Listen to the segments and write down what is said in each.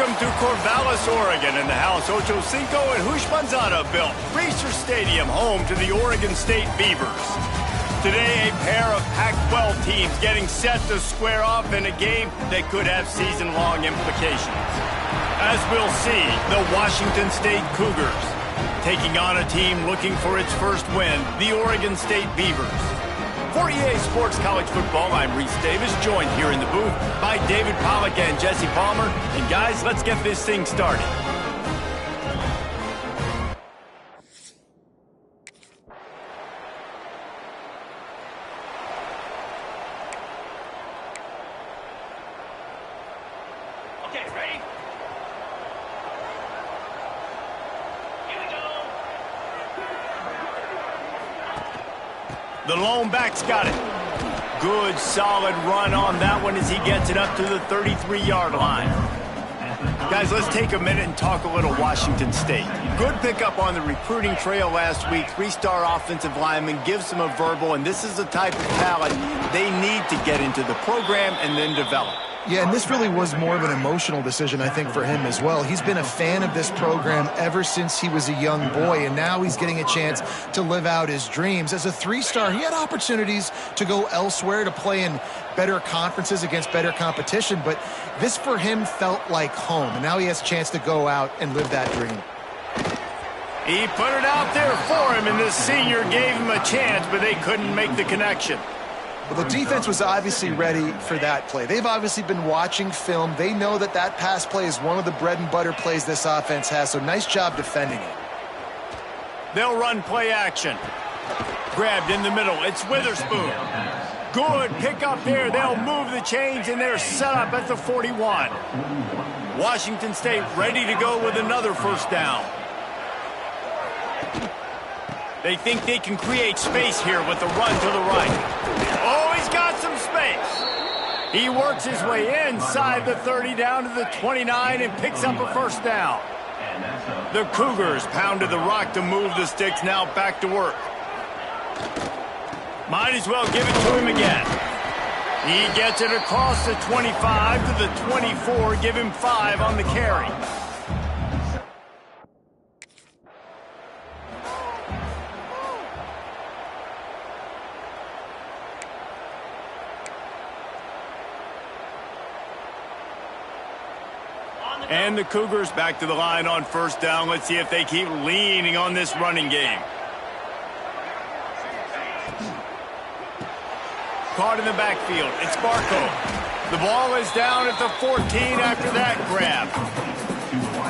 Welcome to Corvallis, Oregon, in the house Ocho Cinco and Hoosh Manzana built. Reser Stadium, home to the Oregon State Beavers. Today, a pair of Pac-12 teams getting set to square off in a game that could have season-long implications. As we'll see, the Washington State Cougars taking on a team looking for its first win, the Oregon State Beavers. For EA Sports College Football, I'm Reese Davis, joined here in the booth by David Pollack and Jesse Palmer. And guys, let's get this thing started. Okay, ready? Here we go. The lone back's got it. Good, solid run on that one as he gets it up to the 33-yard line. Guys, let's take a minute and talk a little Washington State. Good pickup on the recruiting trail last week. Three-star offensive lineman gives them a verbal, and this is the type of talent they need to get into the program and then develop. Yeah, and this really was more of an emotional decision, I think, for him as well. He's been a fan of this program ever since he was a young boy, and now he's getting a chance to live out his dreams. As a three-star, he had opportunities to go elsewhere, to play in better conferences against better competition, but this for him felt like home, and now he has a chance to go out and live that dream. He put it out there for him, and this senior gave him a chance, but they couldn't make the connection. Well, the defense was obviously ready for that play. They've obviously been watching film. They know that that pass play is one of the bread and butter plays this offense has, so nice job defending it. They'll run play action. Grabbed in the middle. It's Witherspoon. Good pick up there. They'll move the chains, and they're set up at the 41. Washington State ready to go with another first down. They think they can create space here with the run to the right. Oh, he's got some space. He works his way inside the 30 down to the 29 and picks up a first down. The Cougars pounded the rock to move the sticks, now back to work. Might as well give it to him again. He gets it across the 25 to the 24, give him 5 on the carry. And the Cougars back to the line on first down. Let's see if they keep leaning on this running game. Caught in the backfield. It's Barco. The ball is down at the 14 after that grab.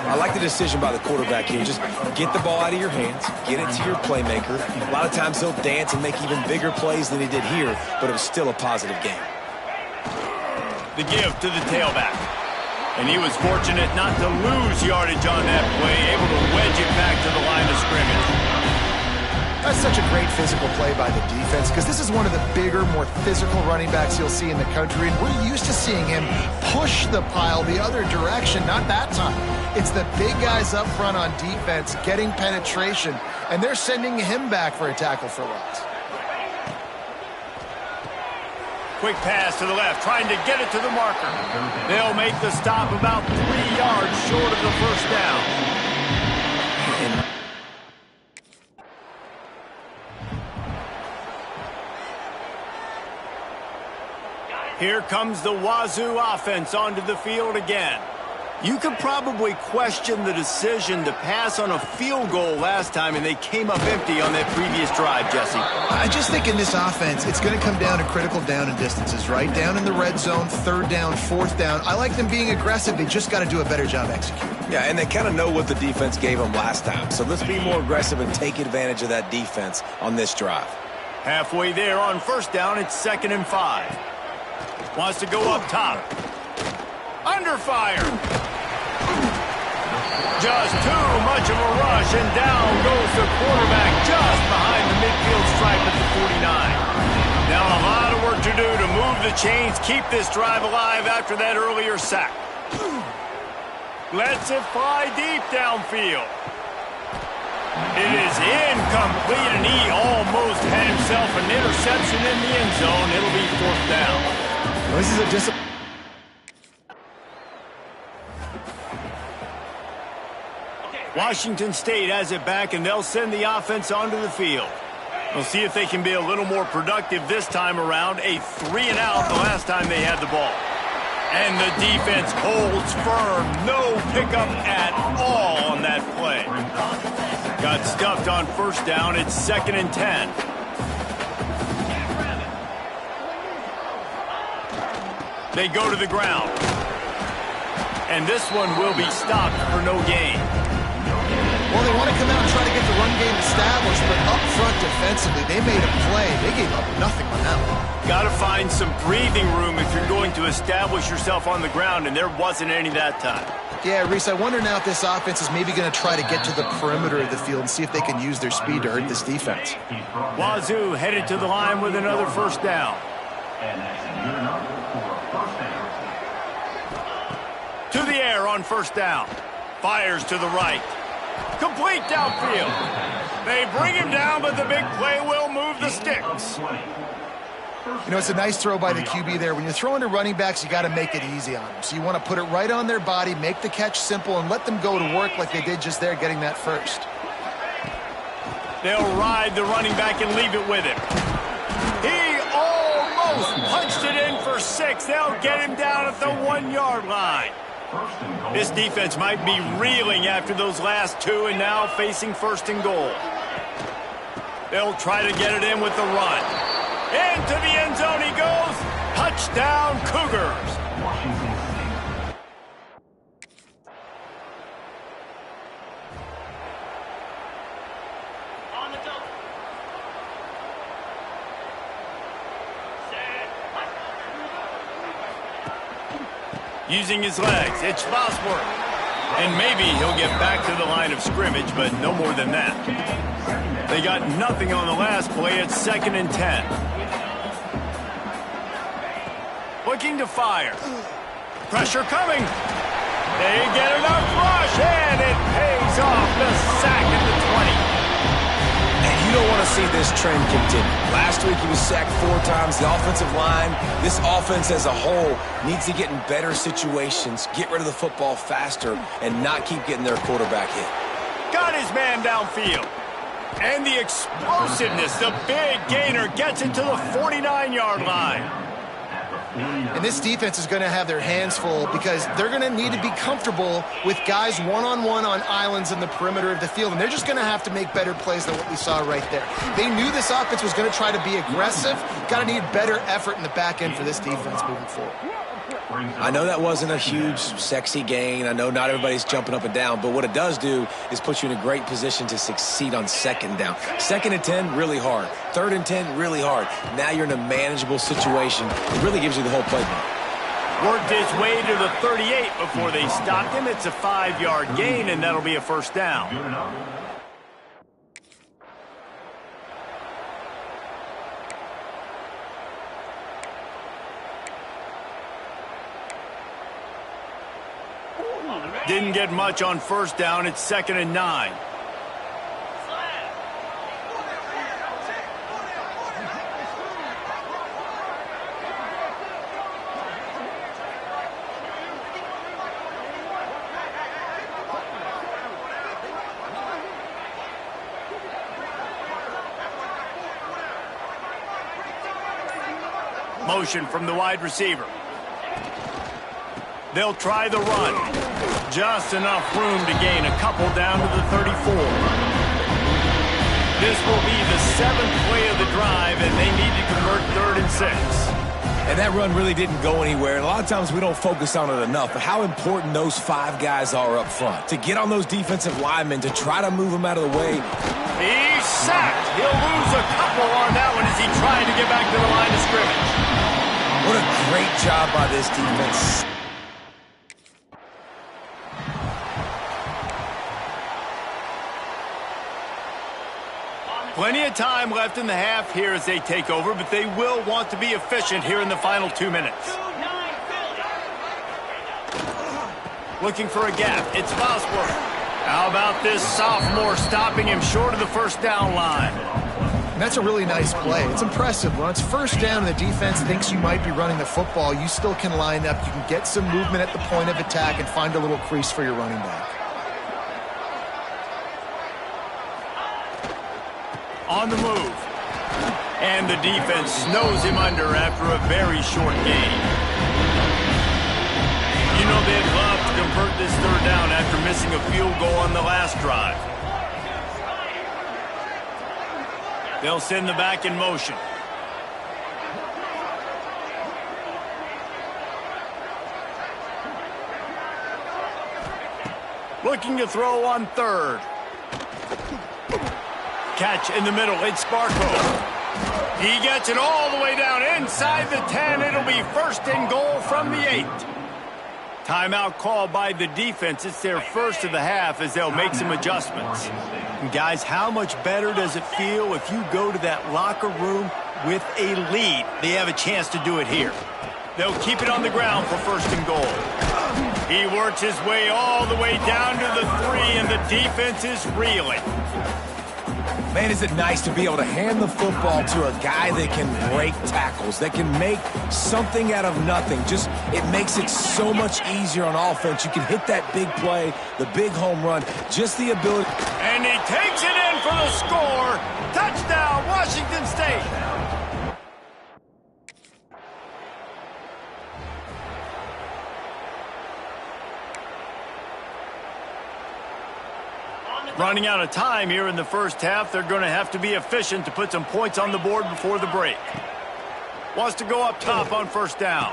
I like the decision by the quarterback here. Just get the ball out of your hands, get it to your playmaker. A lot of times he'll dance and make even bigger plays than he did here, but it was still a positive game. The give to the tailback. And he was fortunate not to lose yardage on that play, able to wedge it back to the line of scrimmage. That's such a great physical play by the defense, because this is one of the bigger, more physical running backs you'll see in the country, and we're used to seeing him push the pile the other direction. Not that time. It's the big guys up front on defense getting penetration, and they're sending him back for a tackle for loss. Quick pass to the left, trying to get it to the marker. They'll make the stop about 3 yards short of the first down. Here comes the Wazoo offense onto the field again. You could probably question the decision to pass on a field goal last time, and they came up empty on that previous drive, Jesse. I just think in this offense, it's going to come down to critical down and distances, right? Down in the red zone, third down, fourth down. I like them being aggressive. They just got to do a better job executing. Yeah, and they kind of know what the defense gave them last time. So let's be more aggressive and take advantage of that defense on this drive. Halfway there on first down, it's 2nd and 5. Wants to go up top. Under fire. Just too much of a rush, and down goes the quarterback just behind the midfield stripe at the 49. Now a lot of work to do to move the chains, keep this drive alive after that earlier sack. Lets it fly deep downfield. It is incomplete, and he almost had himself an interception in the end zone. It'll be 4th down. This is a disappointment. Washington State has it back, and they'll send the offense onto the field. We'll see if they can be a little more productive this time around. A 3-and-out the last time they had the ball. And the defense holds firm. No pickup at all on that play. Got stuffed on first down. It's 2nd and 10. They go to the ground. And this one will be stopped for no gain. Well, they want to come out and try to get the run game established, but up front defensively, they made a play. They gave up nothing on that one. Got to find some breathing room if you're going to establish yourself on the ground, and there wasn't any that time. Yeah, Reese, I wonder now if this offense is maybe going to try to get to the perimeter of the field and see if they can use their speed to hurt this defense. Wazoo headed to the line with another first down. To the air on first down. Fires to the right. Complete downfield. They bring him down, but the big play will move the sticks. You know, it's a nice throw by the QB there. When you're throwing to running backs, you got to make it easy on them. So you want to put it right on their body, make the catch simple, and let them go to work like they did just there, getting that first. They'll ride the running back and leave it with him. He almost punched it in for 6. They'll get him down at the 1-yard line. This defense might be reeling after those last 2 and now facing 1st and goal. They'll try to get it in with the run. Into the end zone he goes. Touchdown, Cougars. On the double. Using his legs, it's Bosworth. And maybe he'll get back to the line of scrimmage, but no more than that. They got nothing on the last play. It's 2nd and 10. Looking to fire. Pressure coming. They get enough rush, and it pays off. The sack at the 20. And you don't want to see this trend continue. Last week he was sacked 4 times. The offensive line, this offense as a whole, needs to get in better situations, get rid of the football faster, and not keep getting their quarterback hit. Got his man downfield. And the explosiveness, the big gainer, gets it to the 49-yard line. And this defense is going to have their hands full because they're going to need to be comfortable with guys one-on-one on islands in the perimeter of the field, and they're just going to have to make better plays than what we saw right there. They knew this offense was going to try to be aggressive. Got to need better effort in the back end for this defense moving forward. I know that wasn't a huge, sexy gain. I know not everybody's jumping up and down, but what it does do is put you in a great position to succeed on 2nd down. 2nd and 10, really hard. 3rd and 10, really hard. Now you're in a manageable situation. It really gives you the whole playbook. Worked his way to the 38 before they stopped him. It's a 5-yard gain, and that'll be a first down. Didn't get much on first down. It's 2nd and 9. Motion from the wide receiver. They'll try the run. Just enough room to gain a couple down to the 34. This will be the 7th play of the drive, and they need to convert 3rd and 6. And that run really didn't go anywhere. And a lot of times we don't focus on it enough, but how important those 5 guys are up front. To get on those defensive linemen, to try to move them out of the way. He's sacked. He'll lose a couple on that one as he tried to get back to the line of scrimmage. What a great job by this defense. Plenty of time left in the half here as they take over, but they will want to be efficient here in the final 2 minutes. Looking for a gap. It's Bosworth. How about this sophomore stopping him short of the first down line? And that's a really nice play. It's impressive. When it's first down and the defense thinks you might be running the football, you still can line up. You can get some movement at the point of attack and find a little crease for your running back. On the move. And the defense snows him under after a very short gain. You know they'd love to convert this third down after missing a field goal on the last drive. They'll send the back in motion. Looking to throw on third. Catch in the middle. It's Sparko. He gets it all the way down inside the 10. It'll be first and goal from the 8. Timeout called by the defense. It's their first of the half as they'll make some adjustments. And guys, how much better does it feel if you go to that locker room with a lead? They have a chance to do it here. They'll keep it on the ground for first and goal. He works his way all the way down to the 3, and the defense is reeling. Man, is it nice to be able to hand the football to a guy that can break tackles, that can make something out of nothing. Just, it makes it so much easier on offense. You can hit that big play, the big home run, just the ability. And he takes it in for the score. Touchdown, Washington State. Running out of time here in the first half. They're going to have to be efficient to put some points on the board before the break. Wants to go up top on first down.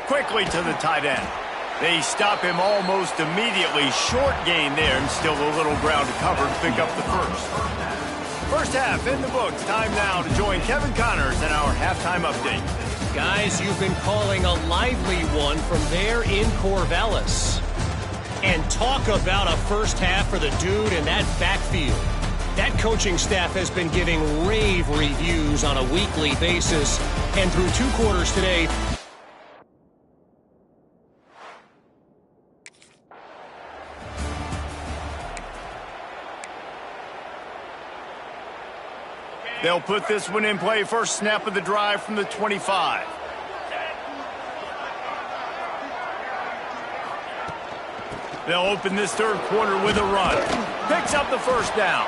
Quickly to the tight end. They stop him almost immediately. Short gain there, and still a little ground to cover to pick up the first. First half in the books. Time now to join Kevin Connors in our halftime update. Guys, you've been calling a lively one from there in Corvallis. And talk about a first half for the dude in that backfield. That coaching staff has been giving rave reviews on a weekly basis. And through 2 quarters today, they'll put this one in play. First snap of the drive from the 25. They'll open this third quarter with a run. Picks up the first down.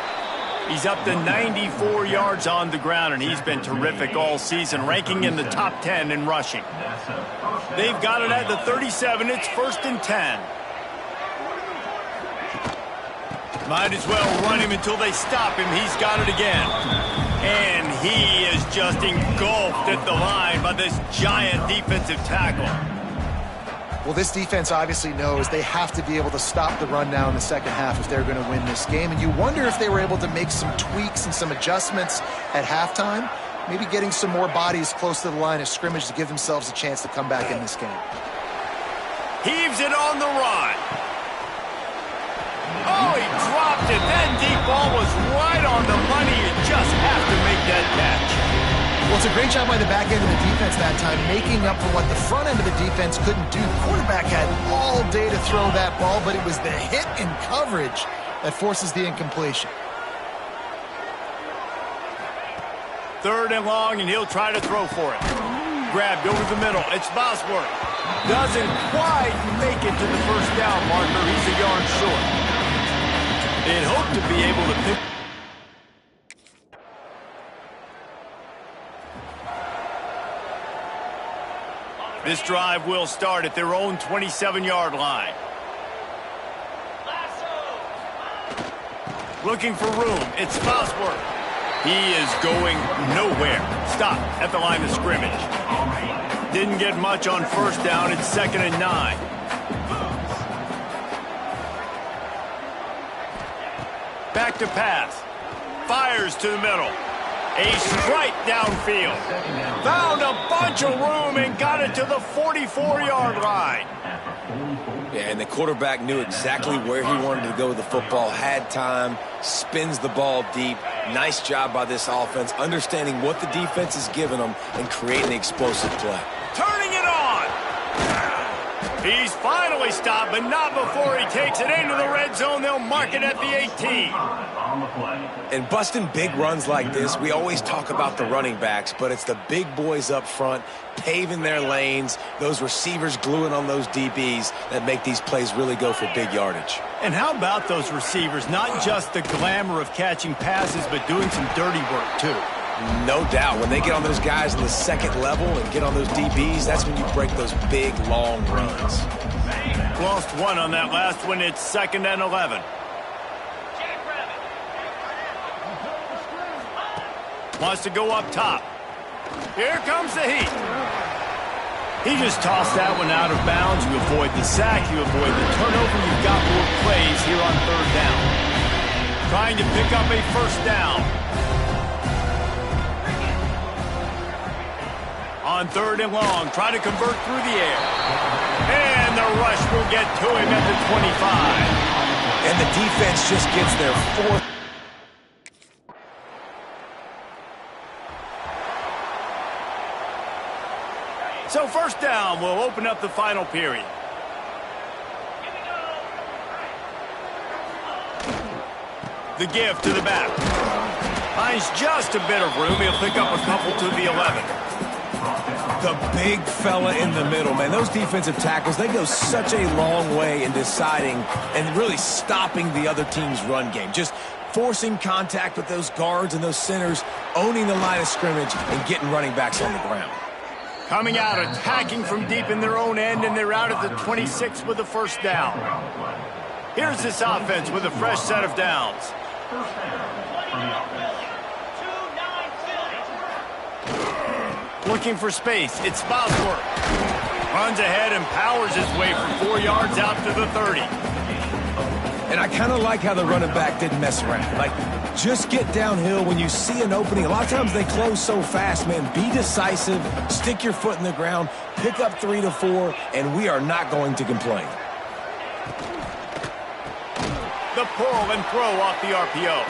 He's up to 94 yards on the ground, and he's been terrific all season, ranking in the top 10 in rushing. They've got it at the 37. It's first and 10. Might as well run him until they stop him. He's got it again. And he is just engulfed at the line by this giant defensive tackle. Well, this defense obviously knows they have to be able to stop the run now in the second half if they're going to win this game. And you wonder if they were able to make some tweaks and some adjustments at halftime, maybe getting some more bodies close to the line of scrimmage to give themselves a chance to come back in this game. Heaves it on the run. Oh, he dropped it. That deep ball was right on the money. You just have to make that catch. Well, it's a great job by the back end of the defense that time, making up for what the front end of the defense couldn't do. The quarterback had all day to throw that ball, but it was the hit and coverage that forces the incompletion. Third and long, and he'll try to throw for it. Grabbed over the middle. It's Bosworth. Doesn't quite make it to the first down marker. He's a yard short. They'd hope to be able to pick. This drive will start at their own 27-yard line. Looking for room. It's Bosworth. He is going nowhere. Stop at the line of scrimmage. Didn't get much on first down. It's 2nd and 9. Back to pass. Fires to the middle. A strike downfield. Found a bunch of room and got it to the 44-yard line. Yeah, and the quarterback knew exactly where he wanted to go with the football, had time, spins the ball deep. Nice job by this offense, understanding what the defense is giving them and creating the explosive play. Turning it on. He's finally stopped, but not before he takes it into the red zone. They'll mark it at the 18. And busting big runs like this, we always talk about the running backs, but it's the big boys up front paving their lanes, those receivers gluing on those DBs that make these plays really go for big yardage. And how about those receivers? Not just the glamour of catching passes, but doing some dirty work, too. No doubt. When they get on those guys in the second level and get on those DBs, that's when you break those big, long runs. Lost one on that last one. It's 2nd and 11. Wants to go up top. Here comes the heat. He just tossed that one out of bounds. You avoid the sack. You avoid the turnover. You've got more plays here on 3rd down. Trying to pick up a 1st down. On 3rd and long, try to convert through the air. And the rush will get to him at the 25. And the defense just gets their 4th. So 1st down will open up the final period. The give to the back. Finds just a bit of room. He'll pick up a couple to the 11. The big fella in the middle, man. Those defensive tackles, they go such a long way in deciding and really stopping the other team's run game. Just forcing contact with those guards and those centers, owning the line of scrimmage, and getting running backs on the ground. Coming out, attacking from deep in their own end, and they're out at the 26 with a 1st down. Here's this offense with a fresh set of downs. Looking for space. It's Bosworth. Runs ahead and powers his way for 4 yards out to the 30. And I kind of like how the running back didn't mess around. Like, just get downhill when you see an opening. A lot of times they close so fast, man. Be decisive, stick your foot in the ground, pick up 3 to 4, and we are not going to complain. The pull and throw off the RPO.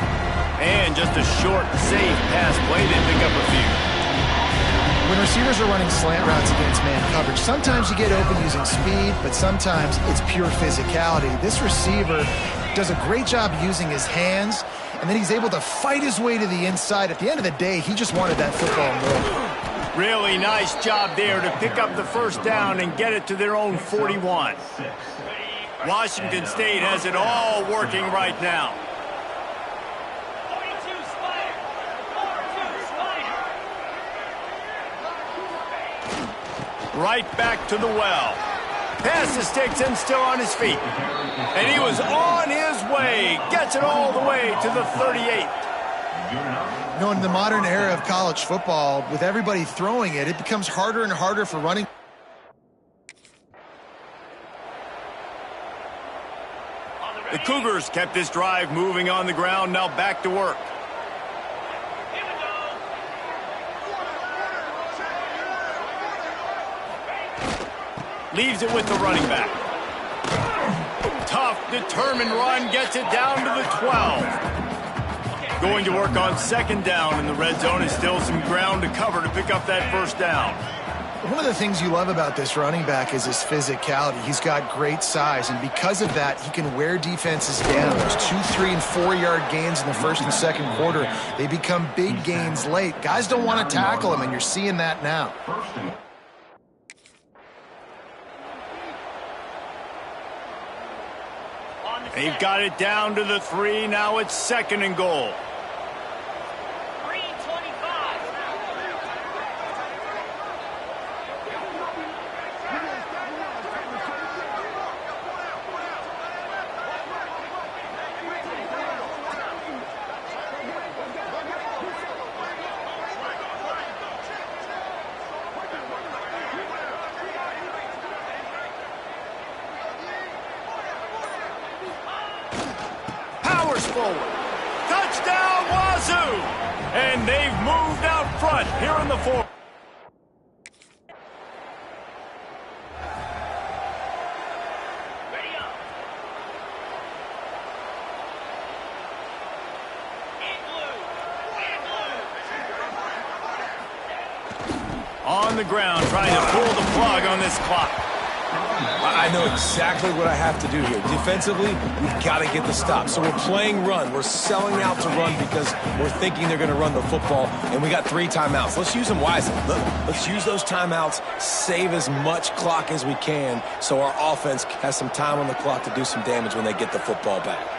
And just a short, safe pass play. They pick up a few. When receivers are running slant routes against man coverage, sometimes you get open using speed, but sometimes it's pure physicality. This receiver does a great job using his hands, and then he's able to fight his way to the inside. At the end of the day, he just wanted that football more. Really nice job there to pick up the 1st down and get it to their own 41. Washington State has it all working right now. Right back to the well. Pass the sticks and still on his feet. And he was on his way. Gets it all the way to the 38. You know, in the modern era of college football, with everybody throwing it, it becomes harder and harder for running. The Cougars kept this drive moving on the ground. Now back to work. Leaves it with the running back. Tough, determined run, gets it down to the 12. Going to work on 2nd down in the red zone. Is still some ground to cover to pick up that 1st down. One of the things you love about this running back is his physicality. He's got great size, and because of that, he can wear defenses down. Those 2, 3, and 4-yard gains in the 1st and 2nd quarter, they become big gains late. Guys don't want to tackle him, and you're seeing that now. They've got it down to the 3. Now it's 2nd and goal. Forward. Touchdown, Wazoo! And they've moved out front here in the 4th. On the ground, trying to pull the plug on this clock. I know exactly what I have to do here. Defensively, we've got to get the stop. So we're playing run. We're selling out to run because we're thinking they're going to run the football, and we got 3 timeouts. Let's use them wisely. Let's use those timeouts, save as much clock as we can so our offense has some time on the clock to do some damage when they get the football back.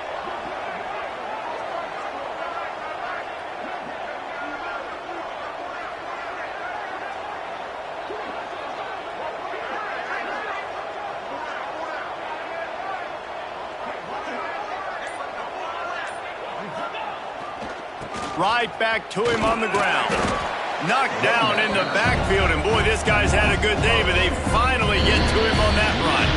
Right back to him on the ground. Knocked down in the backfield, and boy, this guy's had a good day, but they finally get to him on that run.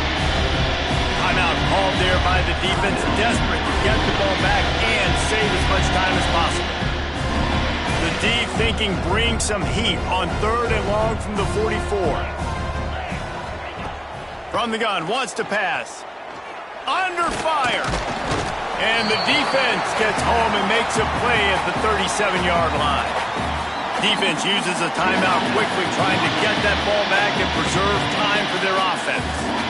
Timeout called there by the defense, desperate to get the ball back and save as much time as possible. The D thinking bring some heat on 3rd and long from the 44. From the gun, wants to pass. Under fire. And the defense gets home and makes a play at the 37-yard line. Defense uses a timeout quickly, trying to get that ball back and preserve time for their offense.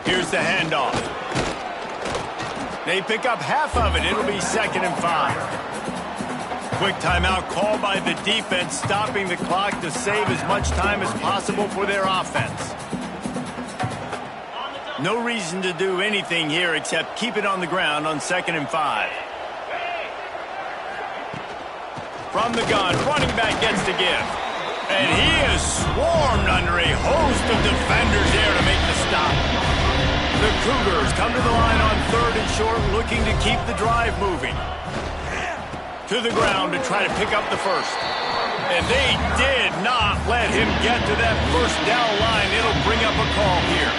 Here's the handoff. They pick up half of it. It'll be 2nd and 5. Quick timeout called by the defense, stopping the clock to save as much time as possible for their offense. No reason to do anything here except keep it on the ground on 2nd and 5. From the gun, running back gets to give. And he is swarmed under a host of defenders there to make the stop. The Cougars come to the line on 3rd and short, looking to keep the drive moving. To the ground to try to pick up the first. And they did not let him get to that first down line. It'll bring up a call here.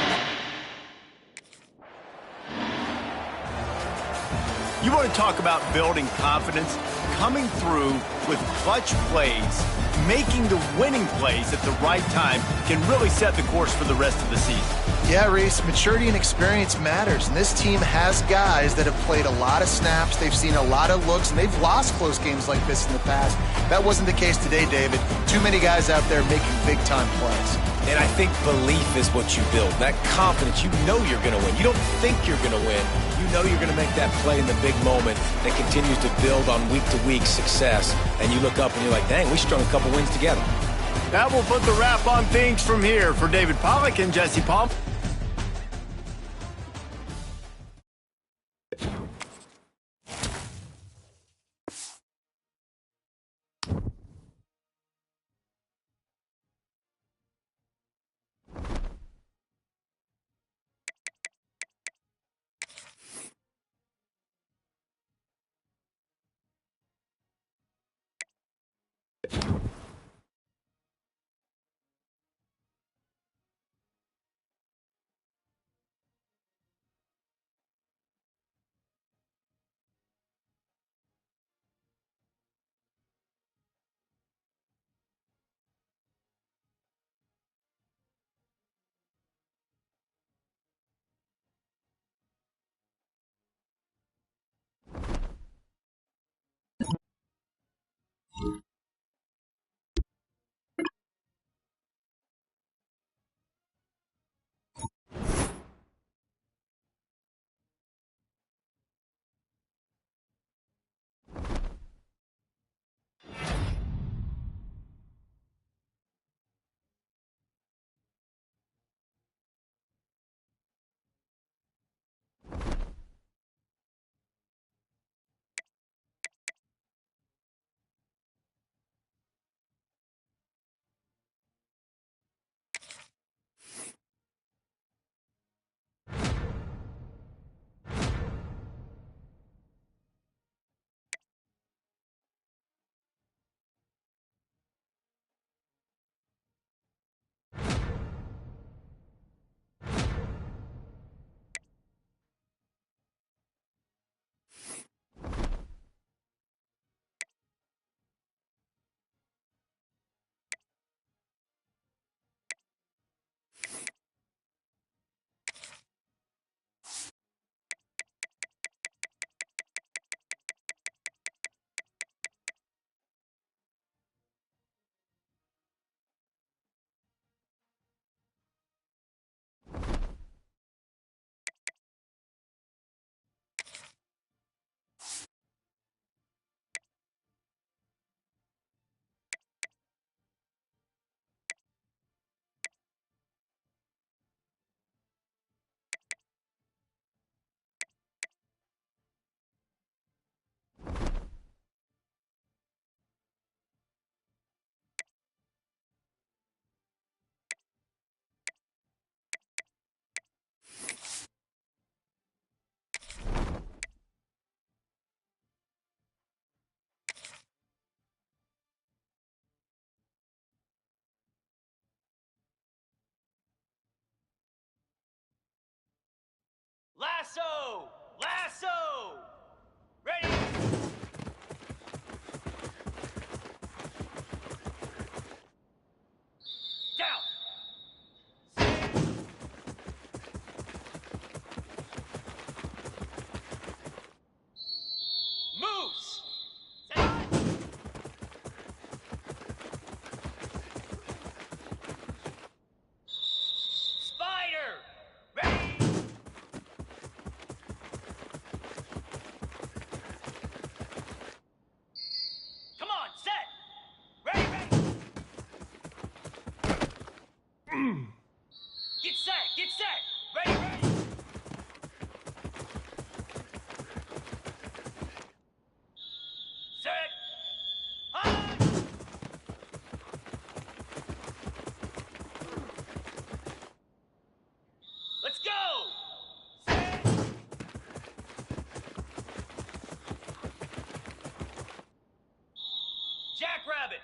You want to talk about building confidence? Coming through with clutch plays, making the winning plays at the right time can really set the course for the rest of the season. Yeah, Reese, maturity and experience matters, and this team has guys that have played a lot of snaps, they've seen a lot of looks, and they've lost close games like this in the past. That wasn't the case today, David. Too many guys out there making big-time plays. And I think belief is what you build. That confidence, you know you're going to win. You don't think you're going to win. You know you're going to make that play in the big moment that continues to build on week-to-week success. And you look up and you're like, dang, we strung a couple wins together. That will put the wrap on things from here. For David Pollack and Jesse Palm. Lasso! Ready? Down! Moves! Spider! Ready? Come on, set! Ready, ready! Get set! Ready, ready! Set! High! Let's go! Set! Jackrabbit!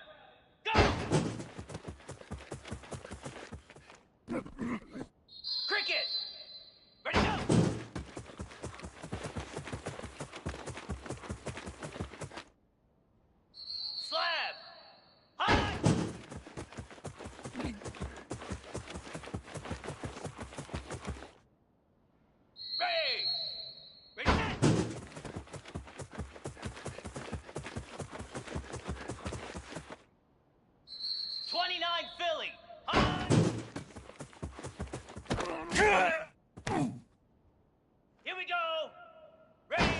Go! Cricket! Ready, go! Slab! High! Ready! Ready, set! '29 Philly! High! Here we go! Ready!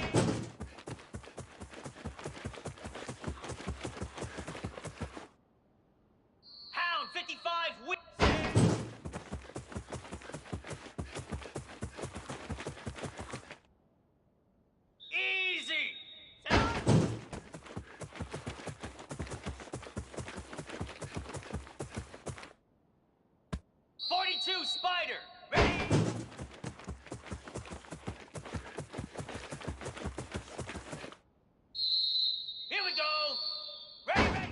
Hound 55 wins! Easy! Set. 42 Spider! Ready? Here we go! Ready, ready!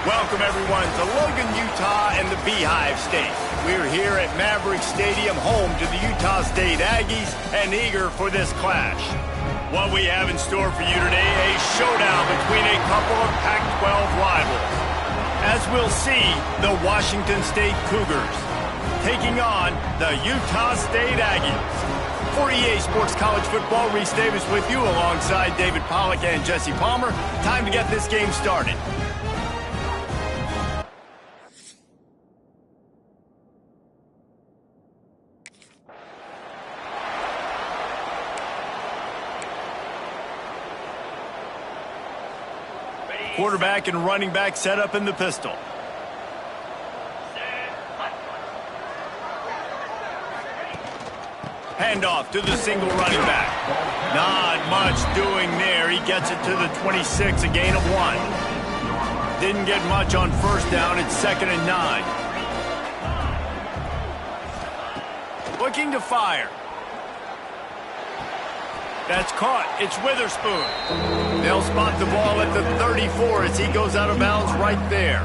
Welcome, everyone, to Logan, Utah and the Beehive State. We're here at Maverick Stadium, home to the Utah State Aggies, and eager for this clash. What we have in store for you today, a showdown between a couple of Pac-12 rivals. As we'll see, the Washington State Cougars taking on the Utah State Aggies. For EA Sports College Football, Reese Davis with you alongside David Pollack and Jesse Palmer. Time to get this game started. Quarterback and running back set up in the pistol. Handoff to the single running back. Not much doing there. He gets it to the 26, a gain of 1. Didn't get much on first down. It's 2nd and 9. Looking to fire. That's caught. It's Witherspoon. They'll spot the ball at the 34 as he goes out of bounds right there.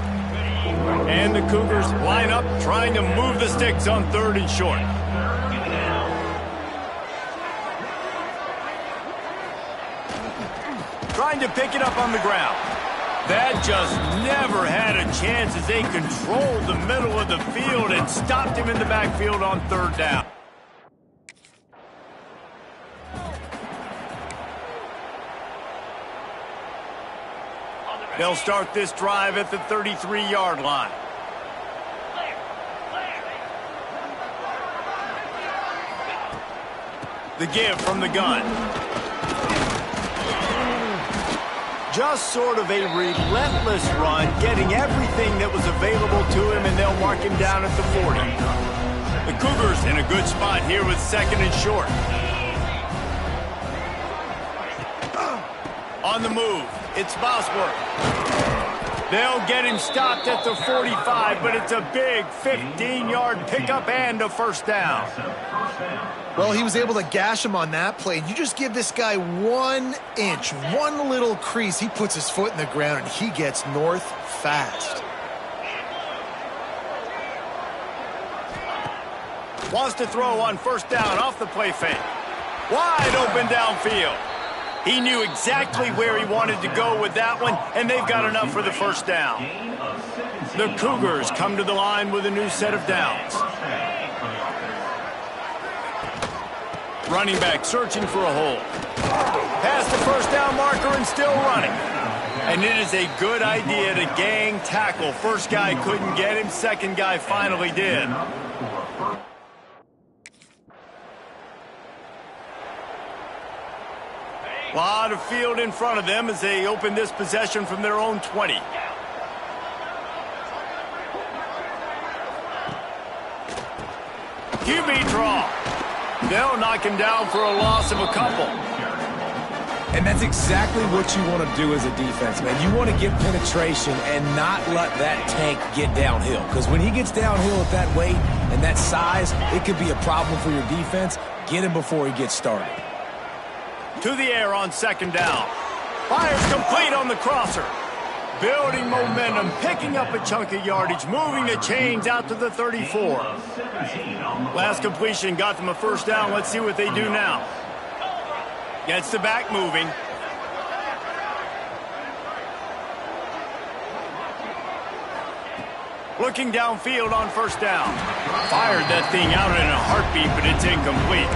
And the Cougars line up, trying to move the sticks on 3rd and short. Trying to pick it up on the ground. That just never had a chance as they controlled the middle of the field and stopped him in the backfield on 3rd down. They'll start this drive at the 33-yard line. The give from the gun. Just sort of a relentless run, getting everything that was available to him, and they'll mark him down at the 40. The Cougars in a good spot here with 2nd and short. On the move, it's Bosworth. They'll get him stopped at the 45, but it's a big 15-yard pickup and a 1st down. Well, he was able to gash him on that play. You just give this guy 1 inch, one little crease. He puts his foot in the ground, and he gets north fast. Wants to throw on 1st down off the play fake. Wide open downfield. He knew exactly where he wanted to go with that one, and they've got enough for the 1st down. The Cougars come to the line with a new set of downs. Running back searching for a hole. Past the 1st down marker and still running. And it is a good idea to gang tackle. First guy couldn't get him, second guy finally did. A lot of field in front of them as they open this possession from their own 20. QB draw. They'll knock him down for a loss of a couple. And that's exactly what you want to do as a defense, man. You want to get penetration and not let that tank get downhill. Because when he gets downhill at that weight and that size, it could be a problem for your defense. Get him before he gets started. To the air on 2nd down. Fires complete on the crosser. Building momentum, picking up a chunk of yardage, moving the chains out to the 34. Last completion got them a 1st down. Let's see what they do now. Gets the back moving. Looking downfield on 1st down. Fired that thing out in a heartbeat, but it's incomplete.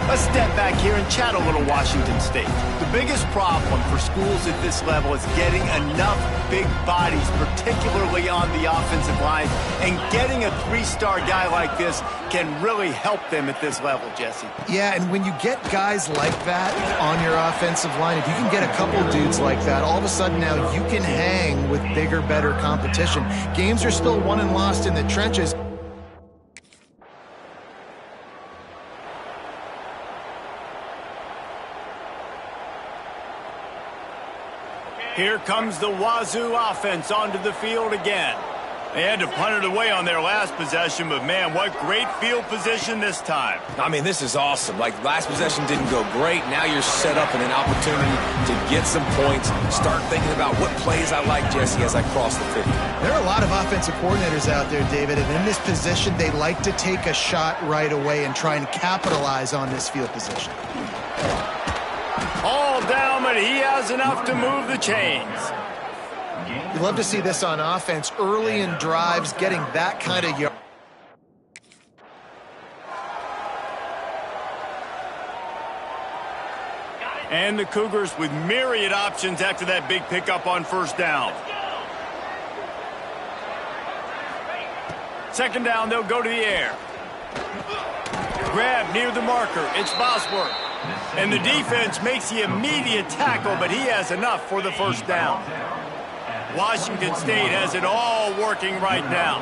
Let's step back here and chat a little Washington State. The biggest problem for schools at this level is getting enough big bodies, particularly on the offensive line, and getting a 3-star guy like this can really help them at this level, Jesse. Yeah, and when you get guys like that on your offensive line, if you can get a couple dudes like that, all of a sudden now you can hang with bigger, better competition. Games are still won and lost in the trenches. Here comes the Wazoo offense onto the field again. They had to punt it away on their last possession, but man, what great field position this time. I mean, this is awesome. Like, last possession didn't go great. Now you're set up in an opportunity to get some points. Start thinking about what plays I like, Jesse, as I cross the 50. There are a lot of offensive coordinators out there, David, and in this position, they like to take a shot right away and try and capitalize on this field position. All down, but he has enough to move the chains. You love to see this on offense early in drives, getting that kind of yard. And the Cougars with myriad options after that big pickup on 1st down. 2nd down, they'll go to the air. Grab near the marker. It's Bosworth. And the defense makes the immediate tackle, but he has enough for the 1st down. Washington State has it all working right now.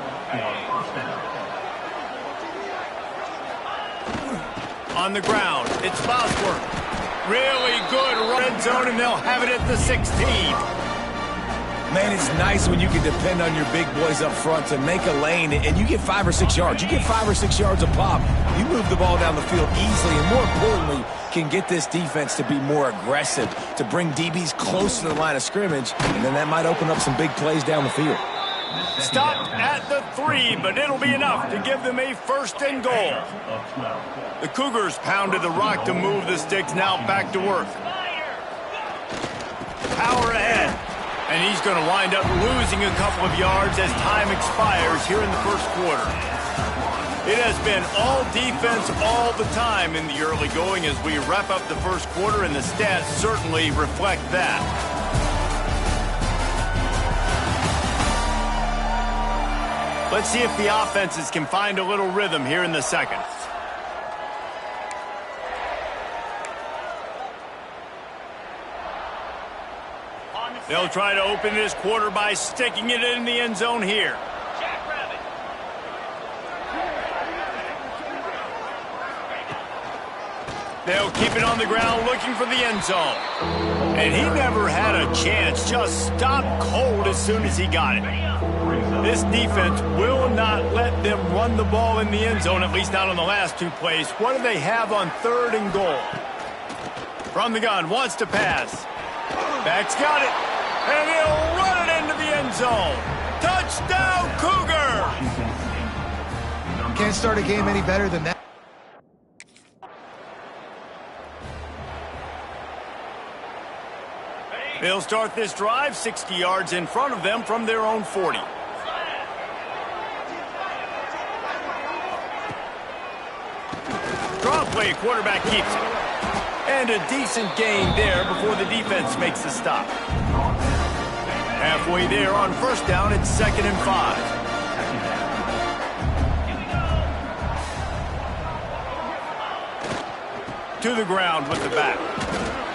On the ground, it's Bosworth. Really good red zone, and they'll have it at the 16. Man, it's nice when you can depend on your big boys up front to make a lane, and you get 5 or 6 yards. You get 5 or 6 yards a pop. You move the ball down the field easily, and more importantly, can get this defense to be more aggressive, to bring DBs close to the line of scrimmage, and then that might open up some big plays down the field. Stopped at the 3, but it'll be enough to give them a 1st and goal. The Cougars pounded the rock to move the sticks, now back to work. Power ahead. And he's going to wind up losing a couple of yards as time expires here in the 1st quarter. It has been all defense all the time in the early going as we wrap up the 1st quarter, and the stats certainly reflect that. Let's see if the offenses can find a little rhythm here in the 2nd. They'll try to open this quarter by sticking it in the end zone here. They'll keep it on the ground looking for the end zone. And he never had a chance, just stopped cold as soon as he got it. This defense will not let them run the ball in the end zone, at least not on the last 2 plays. What do they have on 3rd and goal? From the gun, wants to pass. Back's got it. And he'll run it into the end zone. Touchdown, Cougar! Can't start a game any better than that. They'll start this drive 60 yards in front of them from their own 40. Draw play, quarterback keeps it. And a decent gain there before the defense makes the stop. Halfway there on 1st down, it's 2nd and 5. To the ground with the back.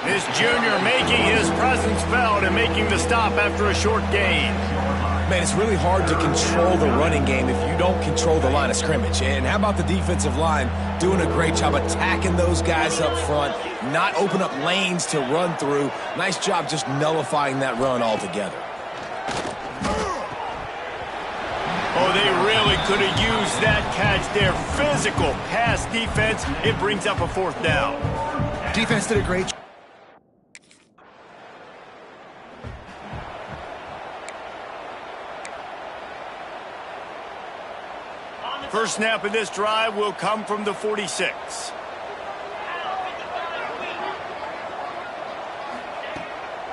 This junior making his presence felt and making the stop after a short gain. Man, it's really hard to control the running game if you don't control the line of scrimmage. And how about the defensive line doing a great job attacking those guys up front, not open up lanes to run through. Nice job just nullifying that run altogether. Oh, they really could have used that catch there. Physical pass defense. It brings up a 4th down. Defense did a great job. First snap of this drive will come from the 46.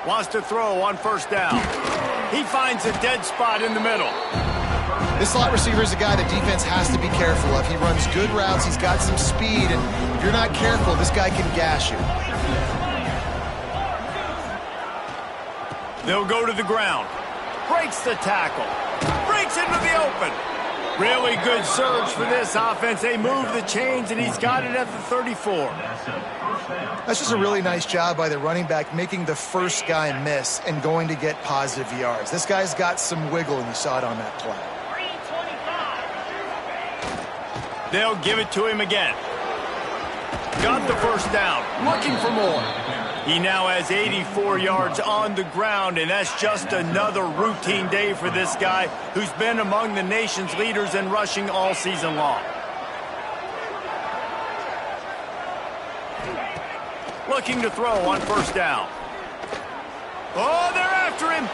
Wants to throw on 1st down. He finds a dead spot in the middle. This slot receiver is a guy the defense has to be careful of. He runs good routes, he's got some speed, and if you're not careful, this guy can gash you. They'll go to the ground. Breaks the tackle. Breaks into the open. Really good surge for this offense. They move the chains, and he's got it at the 34. That's just a really nice job by the running back, making the 1st guy miss and going to get positive yards. This guy's got some wiggle, and you saw it on that play. They'll give it to him again. Got the 1st down. Looking for more. He now has 84 yards on the ground, and that's just another routine day for this guy who's been among the nation's leaders in rushing all season long. Looking to throw on 1st down. Oh, they're after him.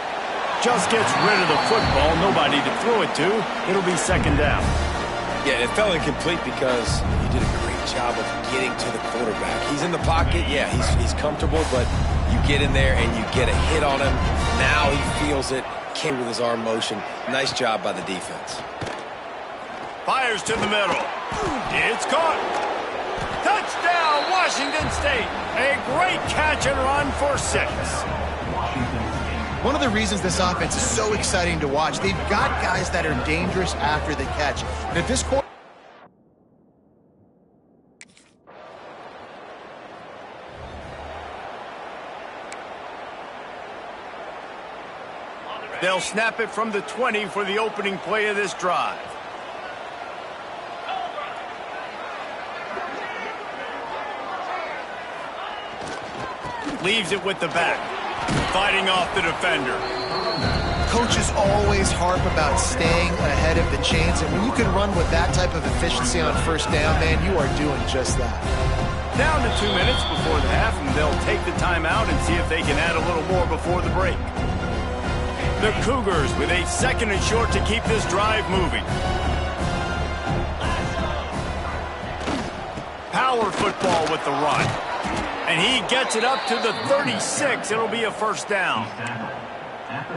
Just gets rid of the football. Nobody to throw it to. It'll be 2nd down. Yeah, it fell incomplete because he did a great job of getting to the quarterback. He's in the pocket. Yeah, he's comfortable, but you get in there and you get a hit on him. Now he feels it. Came with his arm motion. Nice job by the defense. Fires to the middle. It's caught. Touchdown, Washington State. A great catch and run for 6. One of the reasons this offense is so exciting to watch, they've got guys that are dangerous after the catch. And if this quarter... They'll snap it from the 20 for the opening play of this drive. Leaves it with the back. Fighting off the defender. Coaches always harp about staying ahead of the chains, and when you can run with that type of efficiency on 1st down, man, you are doing just that. Down to 2 minutes before the half, and they'll take the timeout and see if they can add a little more before the break. The Cougars with a 2nd and short to keep this drive moving. Power football with the run. And he gets it up to the 36. It'll be a first down.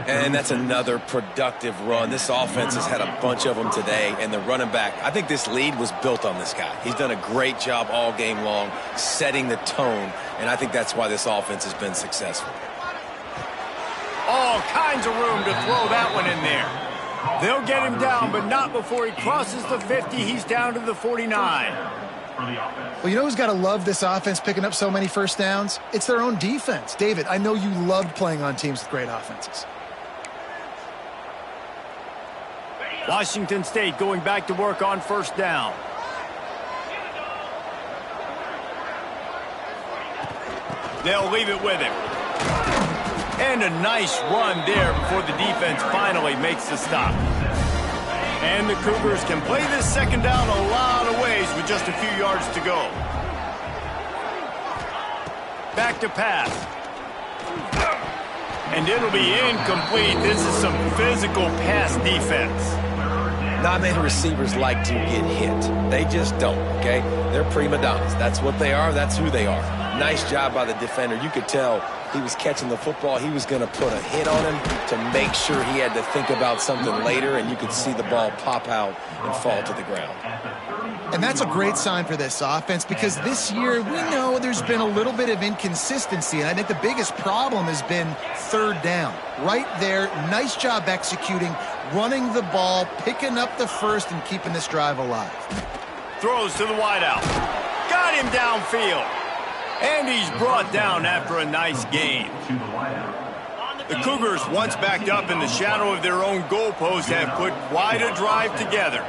And that's another productive run. This offense has had a bunch of them today, and the running back, I think this lead was built on this guy. He's done a great job all game long setting the tone, and I think that's why this offense has been successful. All kinds of room to throw that one in there. They'll get him down, but not before he crosses the 50. He's down to the 49. Well, you know who's got to love this offense picking up so many first downs? It's their own defense. David, I know you loved playing on teams with great offenses. Washington State going back to work on first down. They'll leave it with him. And a nice run there before the defense finally makes the stop. And the Cougars can play this second down a lot of ways with just a few yards to go. Back to pass. And it'll be incomplete. This is some physical pass defense. Not many receivers like to get hit. They just don't, okay? They're prima donnas. That's what they are. That's who they are. Nice job by the defender. You could tell he was catching the football. He was going to put a hit on him to make sure he had to think about something later, and you could see the ball pop out and fall to the ground. And that's a great sign for this offense because this year we know there's been a little bit of inconsistency, and I think the biggest problem has been third down. Right there, nice job executing, running the ball, picking up the first, and keeping this drive alive. Throws to the wideout. Got him downfield. And he's brought down after a nice gain. The Cougars, once backed up in the shadow of their own goalpost, have put quite a drive together.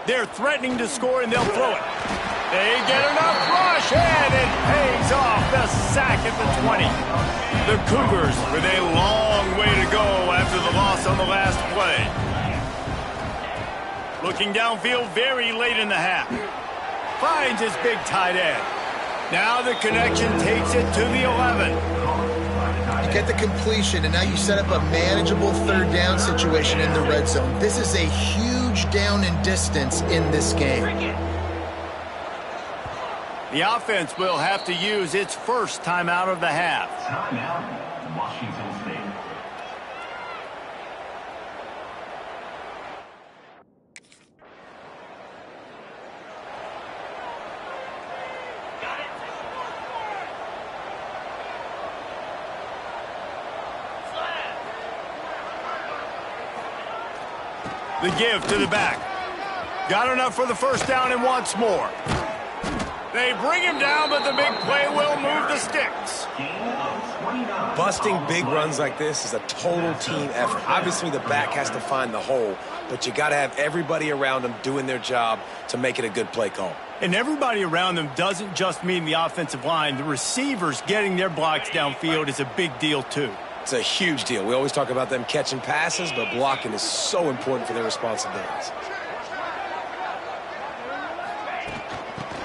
They're threatening to score, and they'll throw it. They get enough rush, and it pays off. The sack at the 20. The Cougars with a long way to go after the loss on the last play. Looking downfield very late in the half. Finds his big tight end. Now the connection takes it to the 11. You get the completion, and now you set up a manageable third down situation in the red zone. This is a huge down in distance in this game. The offense will have to use its first timeout of the half. Timeout, Washington State. The give to the back. Got enough for the first down and wants more. They bring him down, but the big play will move the sticks. Busting big runs like this is a total team effort. Obviously, the back has to find the hole, but you got to have everybody around them doing their job to make it a good play call. And everybody around them doesn't just mean the offensive line. The receivers getting their blocks downfield is a big deal, too. It's a huge deal. We always talk about them catching passes, but blocking is so important for their responsibilities.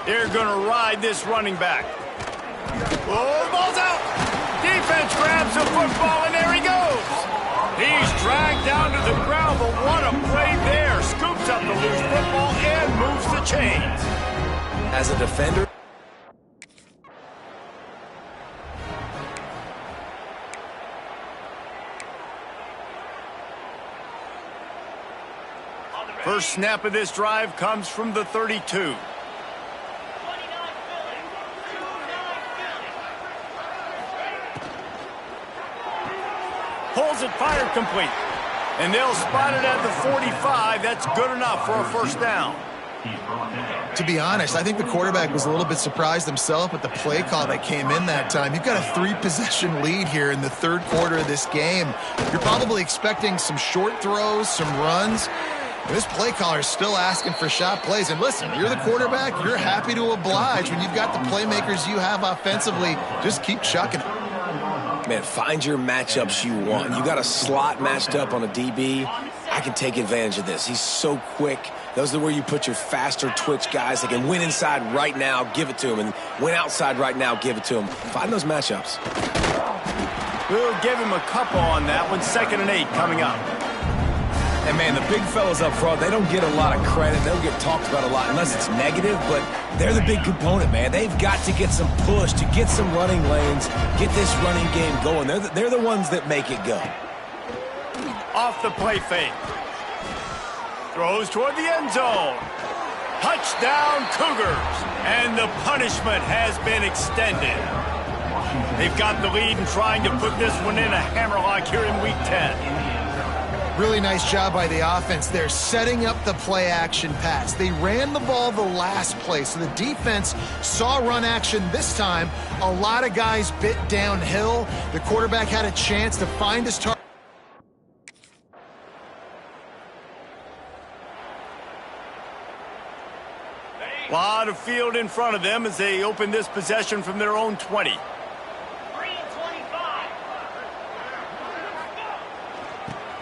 They're going to ride this running back. Oh, ball's out. Defense grabs the football, and there he goes. He's dragged down to the ground, but what a play there. Scoops up the loose football and moves the chains. As a defender, first snap of this drive comes from the 32. Pulls it, fired complete. And they'll spot it at the 45. That's good enough for a first down. To be honest, I think the quarterback was a little bit surprised himself with the play call that came in that time. You've got a 3-possession lead here in the third quarter of this game. You're probably expecting some short throws, some runs. This play caller is still asking for shot plays. And listen, you're the quarterback. You're happy to oblige when you've got the playmakers you have offensively. Just keep chucking it. Man, find your matchups you want. You got a slot matched up on a DB. I can take advantage of this. He's so quick. Those are where you put your faster twitch guys that can win inside right now, give it to him, and win outside right now, give it to him. Find those matchups. We'll give him a couple on that one. 2nd and 8 coming up. And, man, the big fellas up front, they don't get a lot of credit. They don't get talked about a lot unless it's negative, but they're the big component, man. They've got to get some push, to get some running lanes, get this running game going. They're the ones that make it go. Off the play fake. Throws toward the end zone. Touchdown, Cougars. And the punishment has been extended. They've got the lead and trying to put this one in a hammerlock here in Week 10. Really nice job by the offense there, setting up the play-action pass. They ran the ball the last play, so the defense saw run action this time. A lot of guys bit downhill. The quarterback had a chance to find his target. A lot of field in front of them as they open this possession from their own 20. 3 and 25.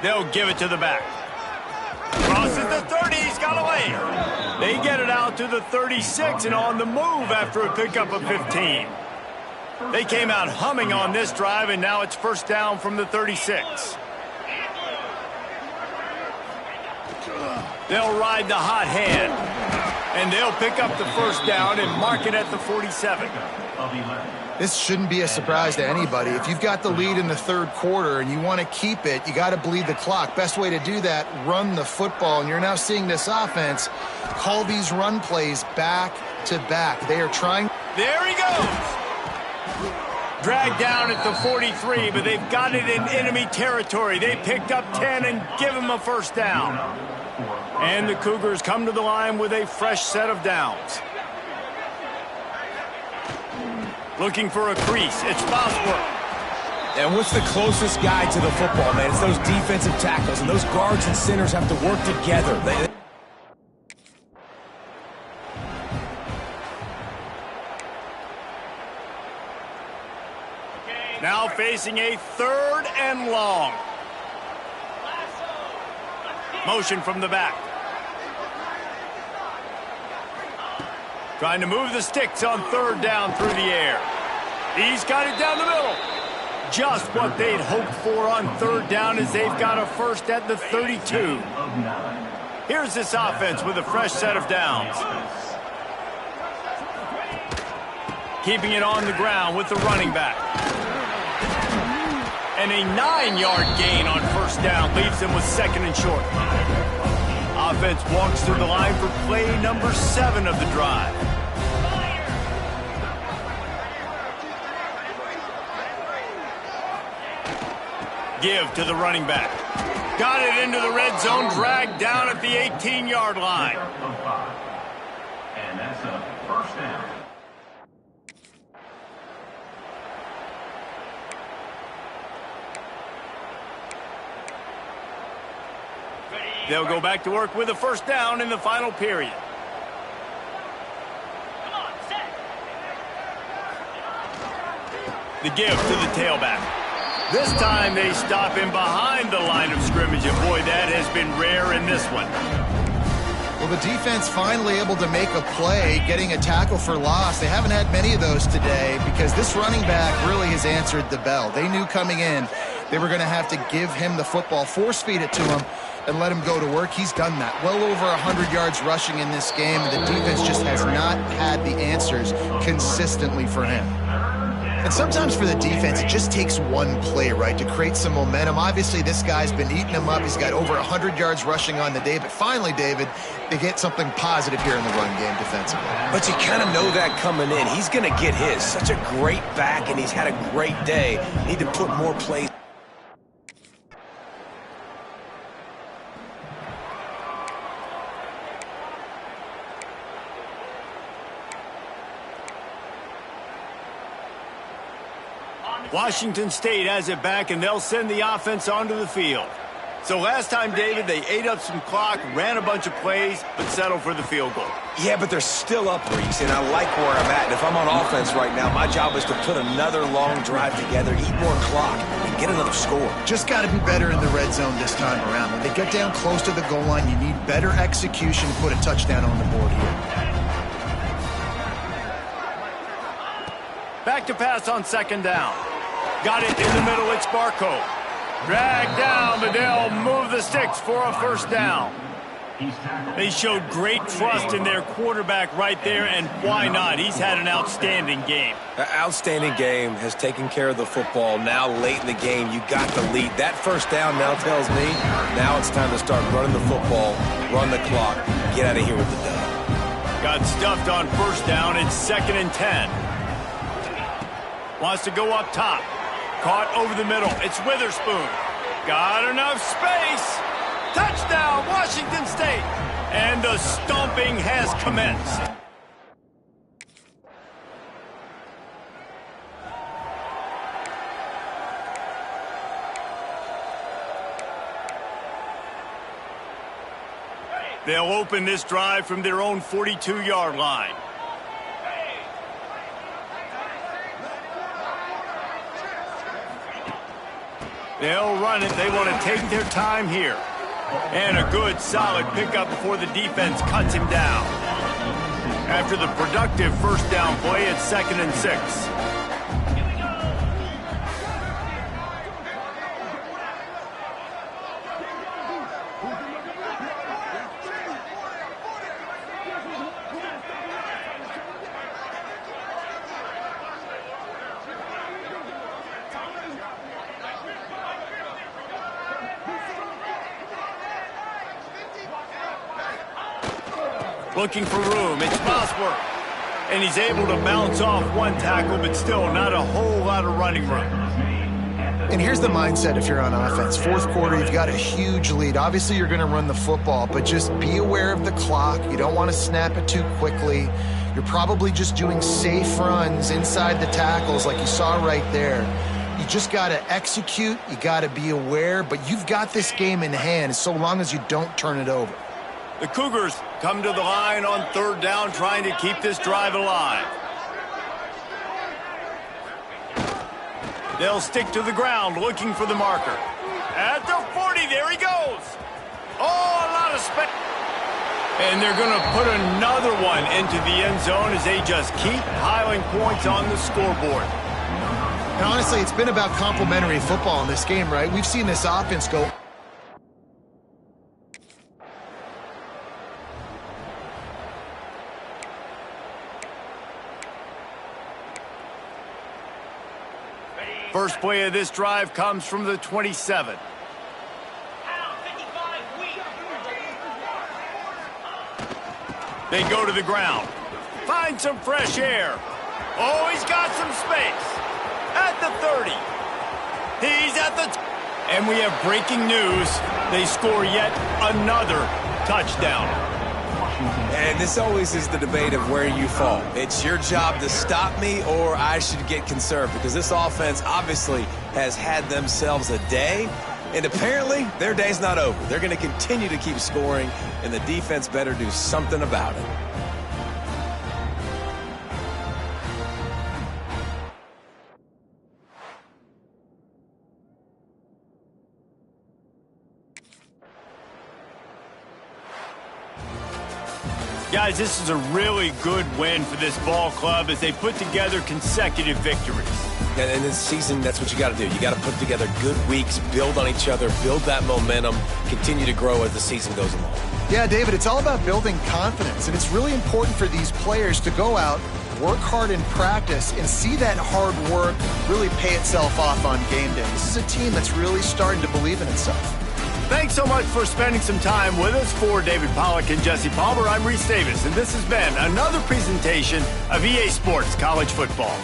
They'll give it to the back. Crosses the 30. He's got away. They get it out to the 36 and on the move after a pickup of 15. They came out humming on this drive, and now it's 1st down from the 36. They'll ride the hot hand. And they'll pick up the 1st down and mark it at the 47. This shouldn't be a surprise to anybody. If you've got the lead in the 3rd quarter and you want to keep it, you got to bleed the clock. Best way to do that, run the football. And you're now seeing this offense call these run plays back to back. They are trying. There he goes. Dragged down at the 43, but they've got it in enemy territory. They picked up 10 and give him a 1st down. And the Cougars come to the line with a fresh set of downs. Looking for a crease. It's Bosworth. And what's the closest guy to the football, man? It's those defensive tackles, and those guards and centers have to work together. Now facing a 3rd and long. Motion from the back. Trying to move the sticks on 3rd down through the air. He's got it down the middle. Just what they'd hoped for on 3rd down as they've got a 1st at the 32. Here's this offense with a fresh set of downs. Keeping it on the ground with the running back. And a 9-yard gain on 1st down leaves them with 2nd and short. Offense walks through the line for play number 7 of the drive. Give to the running back. Got it into the red zone, dragged down at the 18-yard line. And that's a 1st down. They'll go back to work with a 1st down in the final period. Come on, set. The give to the tailback. This time they stop him behind the line of scrimmage, and boy, that has been rare in this one. Well, the defense finally able to make a play, getting a tackle for loss. They haven't had many of those today because this running back really has answered the bell. They knew coming in they were going to have to give him the football, force feed it to him, and let him go to work. He's done that. Well over 100 yards rushing in this game. The defense just has not had the answers consistently for him. And sometimes for the defense, it just takes one play, right, to create some momentum. Obviously, this guy's been eating him up. He's got over 100 yards rushing on the day. But finally, David, they get something positive here in the run game defensively. But you kind of know that coming in. He's going to get his. Such a great back, and he's had a great day. Need to put more plays. Washington State has it back, and they'll send the offense onto the field. So last time, David, they ate up some clock, ran a bunch of plays, but settled for the field goal. Yeah, but they're still up, Reese, and I like where I'm at. And if I'm on offense right now, my job is to put another long drive together, eat more clock, and get another score. Just got to be better in the red zone this time around. When they get down close to the goal line, you need better execution to put a touchdown on the board here. Back to pass on second down. Got it in the middle, it's Barco. Dragged down, but they'll move the sticks for a first down. They showed great trust in their quarterback right there, and why not? He's had an outstanding game. An outstanding game, has taken care of the football. Now late in the game, you got the lead. That first down now tells me now it's time to start running the football, run the clock, get out of here with the dub. Got stuffed on first down. It's 2nd and 10. Wants to go up top. Caught over the middle. It's Witherspoon. Got enough space. Touchdown, Washington State. And the stomping has commenced. They'll open this drive from their own 42-yard line. They'll run it. They want to take their time here. And a good, solid pickup before the defense cuts him down. After the productive first down play, it's 2nd and 6. Looking for room. It's Bosworth. And he's able to bounce off one tackle, but still not a whole lot of running room. And here's the mindset if you're on offense. Fourth quarter, you've got a huge lead. Obviously, you're going to run the football, but just be aware of the clock. You don't want to snap it too quickly. You're probably just doing safe runs inside the tackles like you saw right there. You just got to execute. You got to be aware, but you've got this game in hand so long as you don't turn it over. The Cougars come to the line on third down, trying to keep this drive alive. They'll stick to the ground, looking for the marker. At the 40, there he goes. Oh, a lot of space. And they're going to put another one into the end zone as they just keep piling points on the scoreboard. And honestly, it's been about complementary football in this game, right? We've seen this offense go. First play of this drive comes from the 27. They go to the ground. Find some fresh air. Oh, he's got some space. At the 30. He's at the... And we have breaking news. They score yet another touchdown. And this always is the debate of where you fall. It's your job to stop me or I should get conserved, because this offense obviously has had themselves a day, and apparently their day's not over. They're going to continue to keep scoring, and the defense better do something about it. Guys, this is a really good win for this ball club as they put together consecutive victories. And in this season, that's what you got to do. You got to put together good weeks, build on each other, build that momentum, continue to grow as the season goes along. Yeah, David, it's all about building confidence, and it's really important for these players to go out, work hard in practice, and see that hard work really pay itself off on game day. This is a team that's really starting to believe in itself. Thanks so much for spending some time with us. For David Pollack and Jesse Palmer, I'm Reese Davis, and this has been another presentation of EA Sports College Football.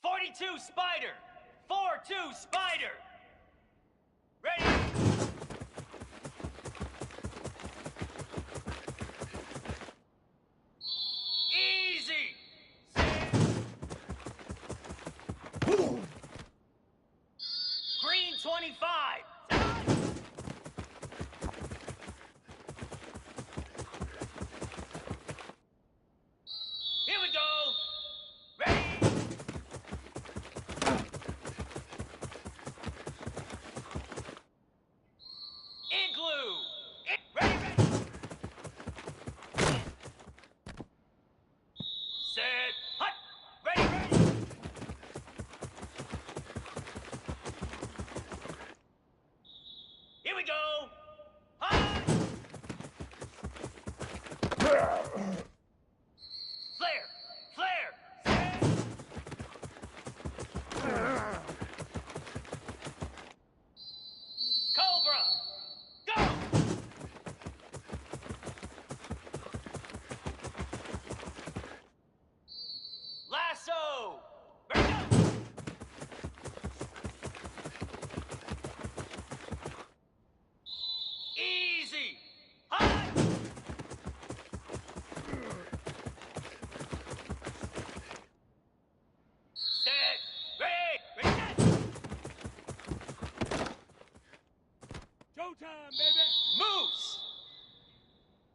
42 Spider. 4-2 Spider. Ready? Easy. Green 25. Here we go. Ready? Igloo. Ready, ready. Set. Hut. Ready, ready. Here we go. Hut. Flare. Flare. Set. Cobra. Go. Lasso. Ready, go. Easy. High. Set. Ready. Ready, set. Showtime, baby. Moose.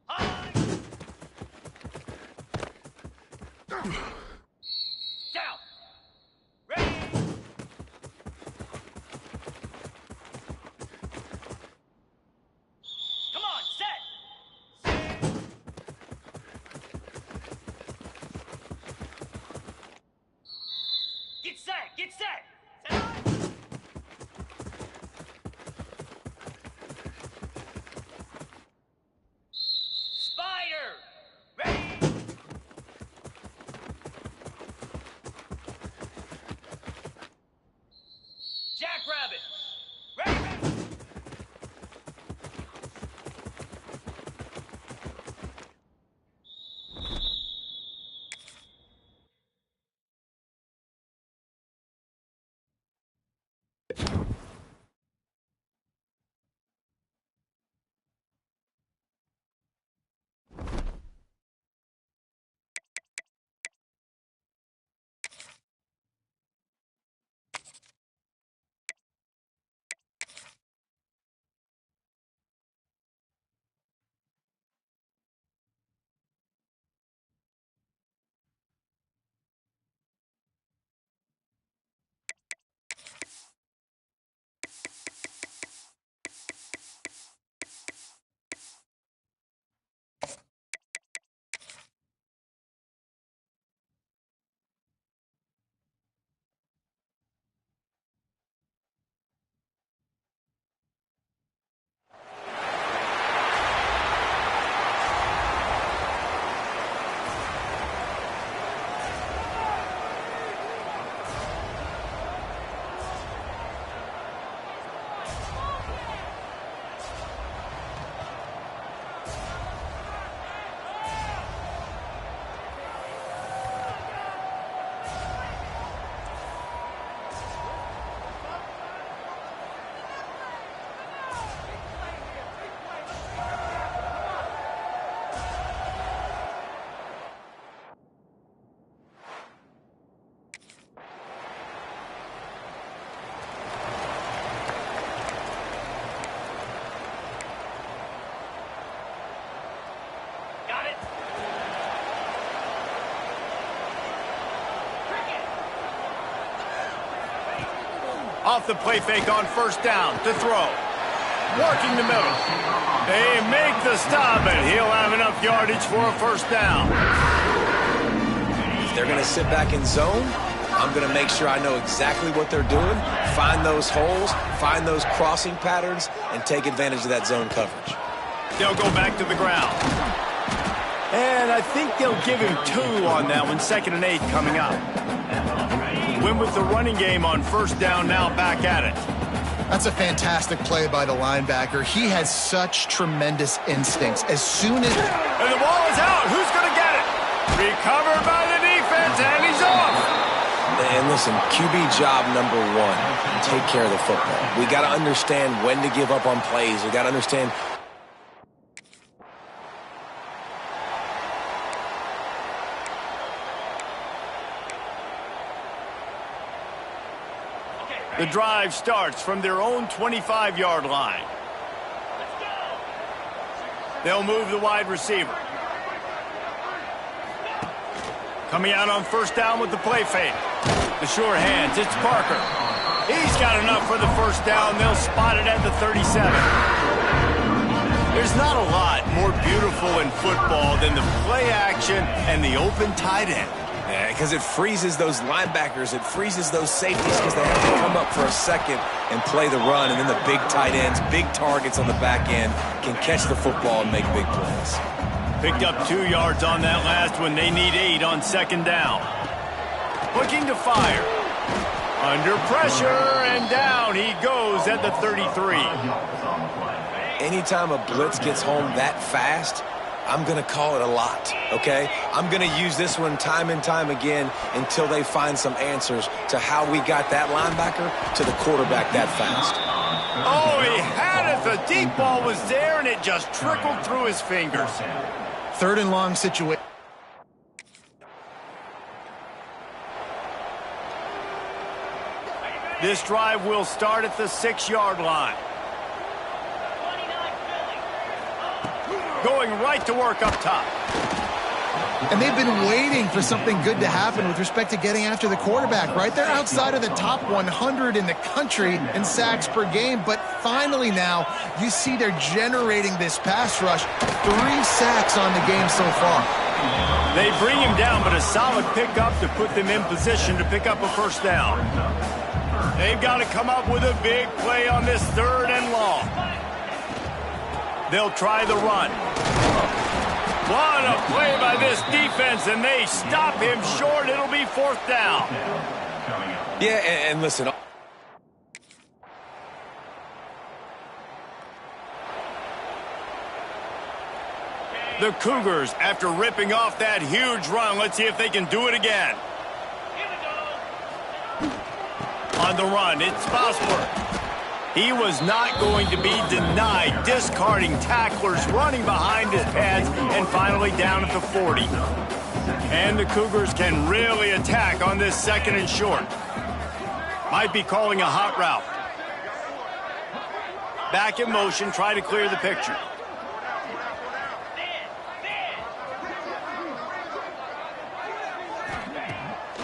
High. Down. Ready. Come on, set. Get set. Get set. Set on. Spider. Ready. Jackrabbit. Ready, ready. Got it. Cricket. Off the play fake on first down to throw. Working the middle. They make the stop, and he'll have enough yardage for a first down. If they're going to sit back in zone, I'm going to make sure I know exactly what they're doing, find those holes, find those crossing patterns, and take advantage of that zone coverage. They'll go back to the ground. And I think they'll give him 2 on that one. 2nd and 8 coming up. Win with the running game on first down, now back at it. That's a fantastic play by the linebacker. He has such tremendous instincts. As soon as... And the ball is out. Who's going to get it? Recovered by the defense, and he's off. And listen, QB job number one, take care of the football. We got to understand when to give up on plays. We got to understand. The drive starts from their own 25-yard line. They'll move the wide receiver. Coming out on first down with the play fake. The sure hands, it's Parker. He's got enough for the first down. They'll spot it at the 37. There's not a lot more beautiful in football than the play action and the open tight end. Yeah, because it freezes those linebackers. It freezes those safeties because they have to come up for a second and play the run. And then the big tight ends, big targets on the back end can catch the football and make big plays. Picked up 2 yards on that last one. They need 8 on second down. Looking to fire. Under pressure, and down he goes at the 33. Anytime a blitz gets home that fast, I'm going to call it a lot, okay? I'm going to use this one time and time again until they find some answers to how we got that linebacker to the quarterback that fast. Oh, he had it. The deep ball was there, and it just trickled through his fingers. 3rd and long situation. This drive will start at the 6-yard line. Going right to work up top. And they've been waiting for something good to happen with respect to getting after the quarterback, right? They're outside of the top 100 in the country in sacks per game, but finally now you see they're generating this pass rush. 3 sacks on the game so far. They bring him down, but a solid pickup to put them in position to pick up a first down. They've got to come up with a big play on this 3rd and long. They'll try the run. What a play by this defense, and they stop him short. It'll be 4th down. Yeah, and listen. The Cougars, after ripping off that huge run, let's see if they can do it again. On the run, it's Bosworth. He was not going to be denied, discarding tacklers, running behind his pads, and finally down at the 40. And the Cougars can really attack on this 2nd and short. Might be calling a hot route. Back in motion, try to clear the picture.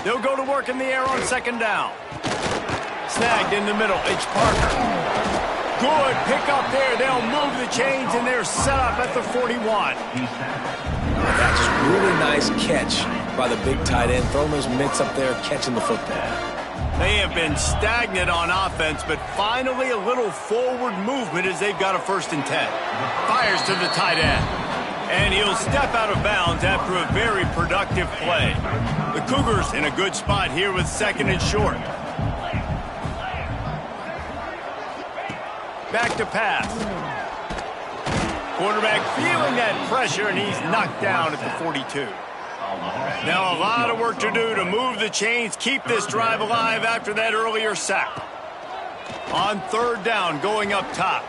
They'll go to work in the air on 2nd down. Snagged in the middle, it's Parker. Good pick up there. They'll move the chains, and they're set up at the 41. That's just really nice catch by the big tight end. Throwing those mitts up there, catching the football. They have been stagnant on offense, but finally a little forward movement as they've got a 1st and 10. Fires to the tight end. And he'll step out of bounds after a very productive play. The Cougars in a good spot here with 2nd and short. Back to pass. Quarterback feeling that pressure, and he's knocked down at the 42. Now a lot of work to do to move the chains, keep this drive alive after that earlier sack. On 3rd down, going up top.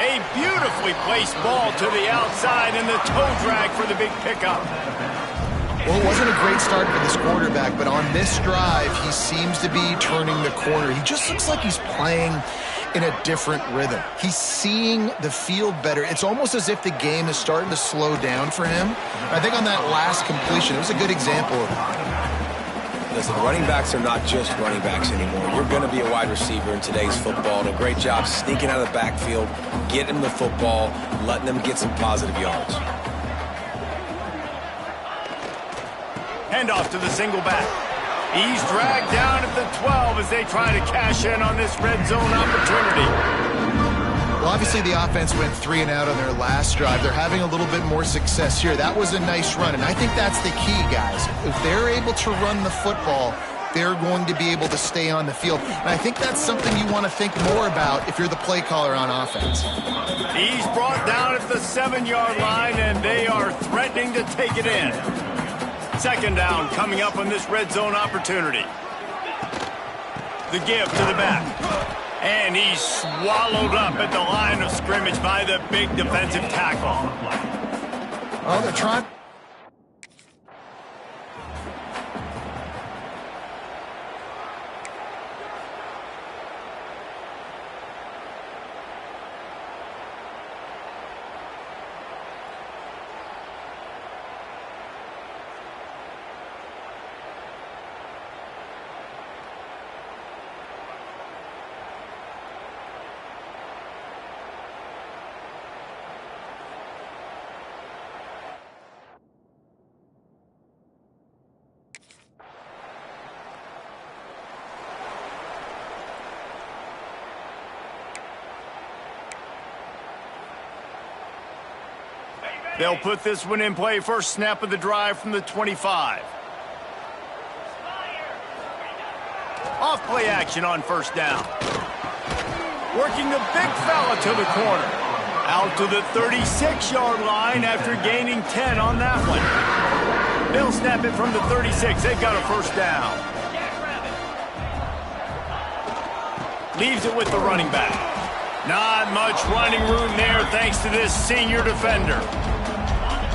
A beautifully placed ball to the outside, and the toe drag for the big pickup. Well, it wasn't a great start for this quarterback, but on this drive, he seems to be turning the corner. He just looks like he's playing in a different rhythm. He's seeing the field better. It's almost as if the game is starting to slow down for him. I think on that last completion, it was a good example of that. Listen, running backs are not just running backs anymore. You're going to be a wide receiver in today's football. And a great job sneaking out of the backfield, getting them the football, letting them get some positive yards. Handoff to the single back. He's dragged down at the 12 as they try to cash in on this red zone opportunity. Well, obviously the offense went 3 and out on their last drive. They're having a little bit more success here. That was a nice run, and I think that's the key, guys. If they're able to run the football, they're going to be able to stay on the field. And I think that's something you want to think more about if you're the play caller on offense. He's brought down at the 7-yard line, and they are threatening to take it in. Second down coming up on this red zone opportunity. The give to the back. And he's swallowed up at the line of scrimmage by the big defensive tackle. Oh, they're trying. They'll put this one in play. First snap of the drive from the 25. Off play action on first down. Working the big fella to the corner. Out to the 36-yard line after gaining 10 on that one. They'll snap it from the 36. They've got a first down. Leaves it with the running back. Not much running room there thanks to this senior defender.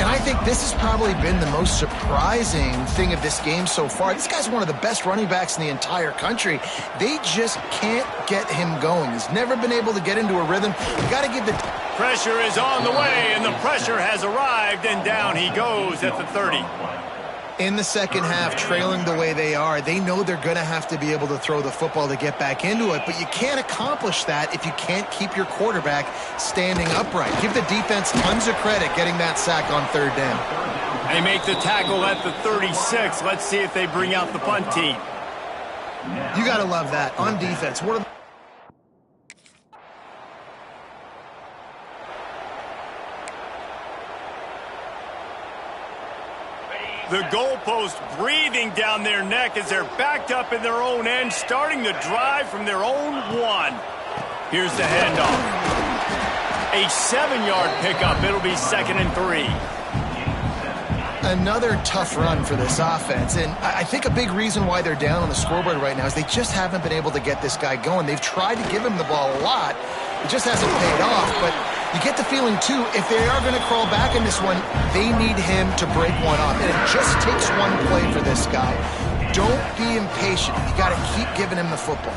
And I think this has probably been the most surprising thing of this game so far. This guy's one of the best running backs in the entire country. They just can't get him going. He's never been able to get into a rhythm. You got to give the... Pressure is on the way, and the pressure has arrived, and down he goes at the 30. In the second half, trailing the way they are, they know they're going to have to be able to throw the football to get back into it, but you can't accomplish that if you can't keep your quarterback standing upright. Give the defense tons of credit getting that sack on third down. They make the tackle at the 36. Let's see if they bring out the punt team. You got to love that. On defense, what are the goalpost breathing down their neck as they're backed up in their own end, starting the drive from their own one. Here's the handoff. A 7-yard pickup. It'll be 2nd and 3. Another tough run for this offense, and I think a big reason why they're down on the scoreboard right now is they just haven't been able to get this guy going. They've tried to give him the ball a lot. It just hasn't paid off, but you get the feeling, too, if they are going to crawl back in this one, they need him to break one off, and it just takes one play for this guy. Don't be impatient. You got to keep giving him the football.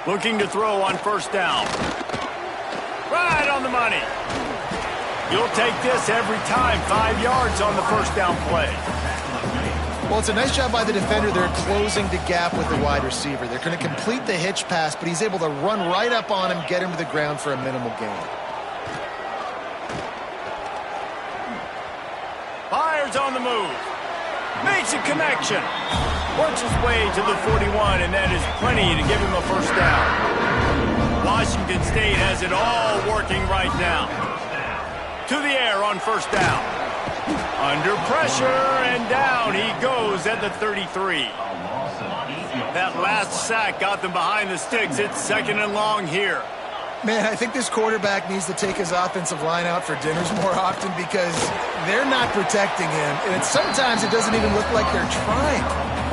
Looking to throw on first down. Right on the money. You'll take this every time. 5 yards on the first down play. Well, it's a nice job by the defender. They're closing the gap with the wide receiver. They're going to complete the hitch pass, but he's able to run right up on him, get him to the ground for a minimal gain. Fires on the move. Makes a connection. Works his way to the 41, and that is plenty to give him a first down. Washington State has it all working right now. To the air on first down. Under pressure, and down he goes at the 33. That last sack got them behind the sticks. It's 2nd and long here. Man, I think this quarterback needs to take his offensive line out for dinners more often because they're not protecting him. And sometimes it doesn't even look like they're trying.